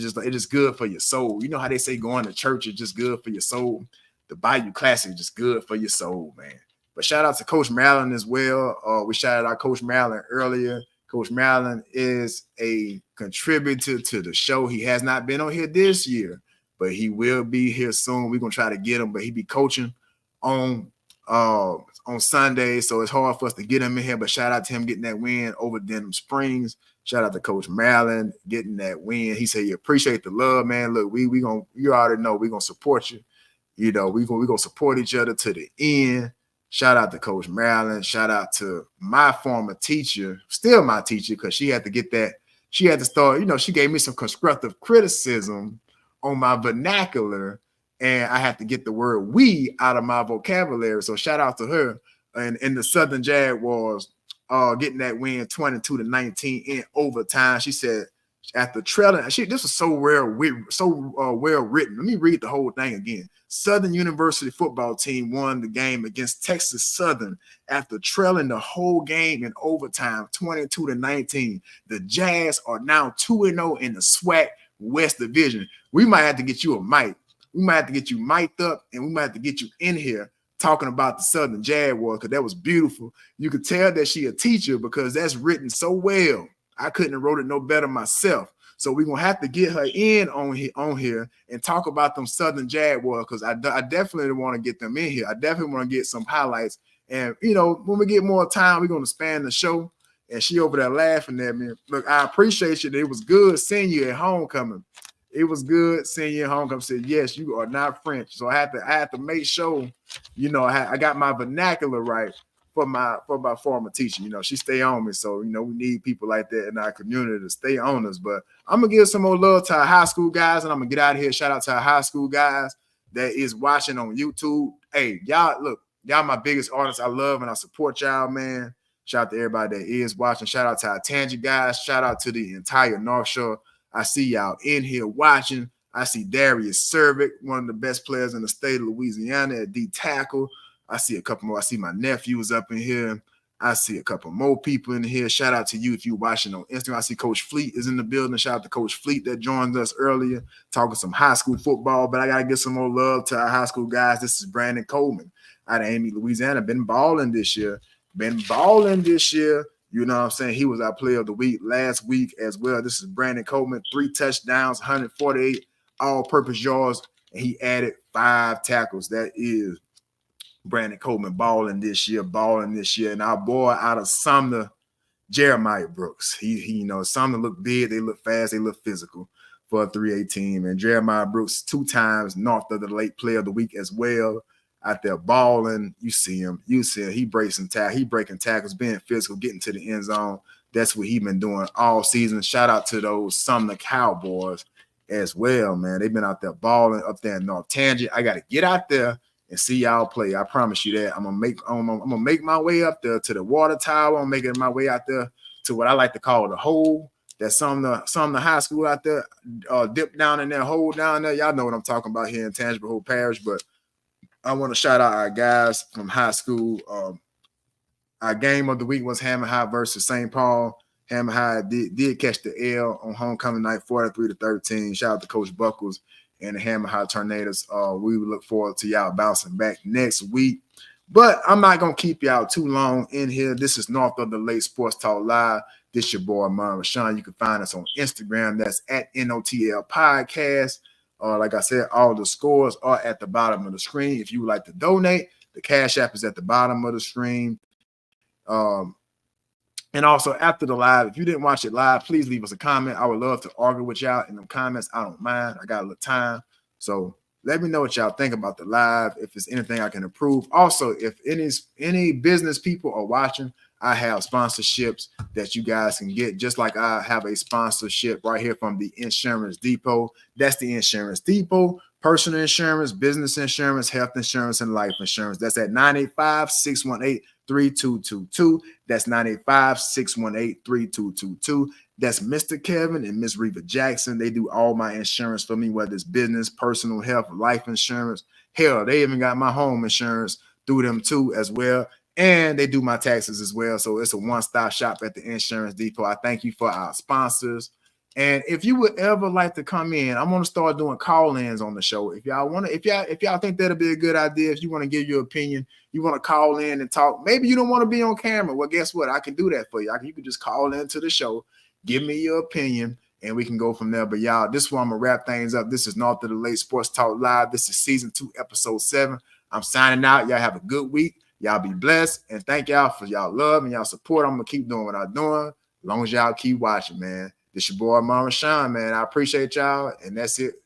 just good for your soul. You know how they say going to church is just good for your soul. the Bayou Classic is just good for your soul, man. But shout out to Coach Maryland as well. We shouted out Coach Maryland earlier. Coach Maryland is a contributor to the show. He has not been on here this year, but he will be here soon. We're gonna try to get him, but he be coaching on Sunday, so it's hard for us to get him in here. But shout out to him getting that win over Denham Springs. Shout out to Coach Maryland getting that win. He said he appreciate the love, man. Look, we gonna, you already know we're gonna support you. You know, we gonna support each other to the end. Shout out to Coach Maryland. Shout out to my former teacher, still my teacher, because she had to get that. She had to start, you know, she gave me some constructive criticism on my vernacular, and I had to get the word "we" out of my vocabulary. So shout out to her. And the Southern Jaguars getting that win 22-19 in overtime. She said after trailing, this was so well written. Let me read the whole thing again. Southern University football team won the game against Texas Southern after trailing the whole game in overtime, 22-19. The Jazz are now 2-0 in the SWAC West Division. We might have to get you a mic. We might have to get you mic'd up, and we might have to get you in here talking about the Southern Jaguars, because that was beautiful. You could tell that she a teacher because that's written so well. I couldn't have wrote it no better myself. So we're going to have to get her in on here and talk about them Southern Jaguars, because I definitely want to get them in here. I definitely want to get some highlights. And, you know, when we get more time, we're going to span the show. And she over there laughing at me. Look, I appreciate you. It was good seeing you at homecoming. It was good seeing you at homecoming. Said, yes, you are not French. So I had to make sure, you know, I got my vernacular right for my former teacher. You know, she stay on me. So, you know, we need people like that in our community to stay on us. But I'm going to give some more love to our high school guys, and I'm going to get out of here. Shout out to our high school guys that is watching on YouTube. Hey, y'all, look, y'all my biggest artists. I love and I support y'all, man. Shout out to everybody that is watching. Shout out to our Tangent guys. Shout out to the entire North Shore. I see y'all in here watching. I see Darius Cervic, one of the best players in the state of Louisiana at D tackle. I see a couple more. I see my nephews up in here. I see a couple more people in here. Shout out to you if you're watching on Instagram. I see Coach Fleet is in the building. Shout out to Coach Fleet that joined us earlier, talking some high school football. But I got to give some more love to our high school guys. This is Brandon Coleman out of Amy, Louisiana. Been balling this year. You know what I'm saying? He was our player of the week last week as well. This is Brandon Coleman, 3 touchdowns, 148 all-purpose yards, and he added 5 tackles. That is Brandon Coleman balling this year. And our boy out of Sumner, Jeremiah Brooks. He you know, Sumner look big, they look fast, they look physical for a 3A team. And Jeremiah Brooks 2 times North of the Lake player of the week as well. Out there balling, you see him. He breaking tackles, being physical, getting to the end zone. That's what he been doing all season. Shout out to those Sumner Cowboys as well, man. They've been out there balling up there in North Tangent. I got to get out there and see y'all play. I promise you that. I'm gonna make my way up there to the water tower. I'm making my way out there to what I like to call the hole. That's some of the high school out there. Dip down in there, hole down there. Y'all know what I'm talking about here in Tangible Hope Parish, but I want to shout out our guys from high school. Our game of the week was Hammer High versus St. Paul. Hammer High did catch the L on homecoming night, 43-13. Shout out to Coach Buckles and the Hammer High Tornadoes. We look forward to y'all bouncing back next week. But I'm not going to keep y'all too long in here. This is North of the Lake Sports Talk Live. This your boy, Amon Rashawn. You can find us on Instagram. That's at NOTL Podcast. Like I said, all the scores are at the bottom of the screen. If you would like to donate, the Cash App is at the bottom of the screen. And also after the live, if you didn't watch it live, please leave us a comment. I would love to argue with y'all in the comments. I don't mind. I got a little time. So let me know what y'all think about the live, if there's anything I can improve. Also, if any business people are watching, I have sponsorships that you guys can get, just like I have a sponsorship right here from the Insurance Depot. That's the Insurance Depot. Personal insurance, business insurance, health insurance, and life insurance. That's at 985-618-3222. That's 985-618-3222. That's Mr. Kevin and Miss Reva Jackson. They do all my insurance for me, whether it's business, personal, health, life insurance. Hell, they even got my home insurance through them too as well. And they do my taxes as well. So it's a one-stop shop at the Insurance Depot. I thank you for our sponsors. And if you would ever like to come in, I'm gonna start doing call-ins on the show. If y'all think that'll be a good idea, if you want to give your opinion, you want to call in and talk. Maybe you don't want to be on camera. Well, guess what? I can do that for you. You can just call into the show, give me your opinion, and we can go from there. But y'all, this is where I'm gonna wrap things up. This is North of the Lake Sports Talk Live. This is season 2, episode 7. I'm signing out. Y'all have a good week. Y'all be blessed, and thank y'all for y'all love and y'all support. I'm gonna keep doing what I'm doing as long as y'all keep watching, man. This your boy Mama Sean, man. I appreciate y'all, and that's it.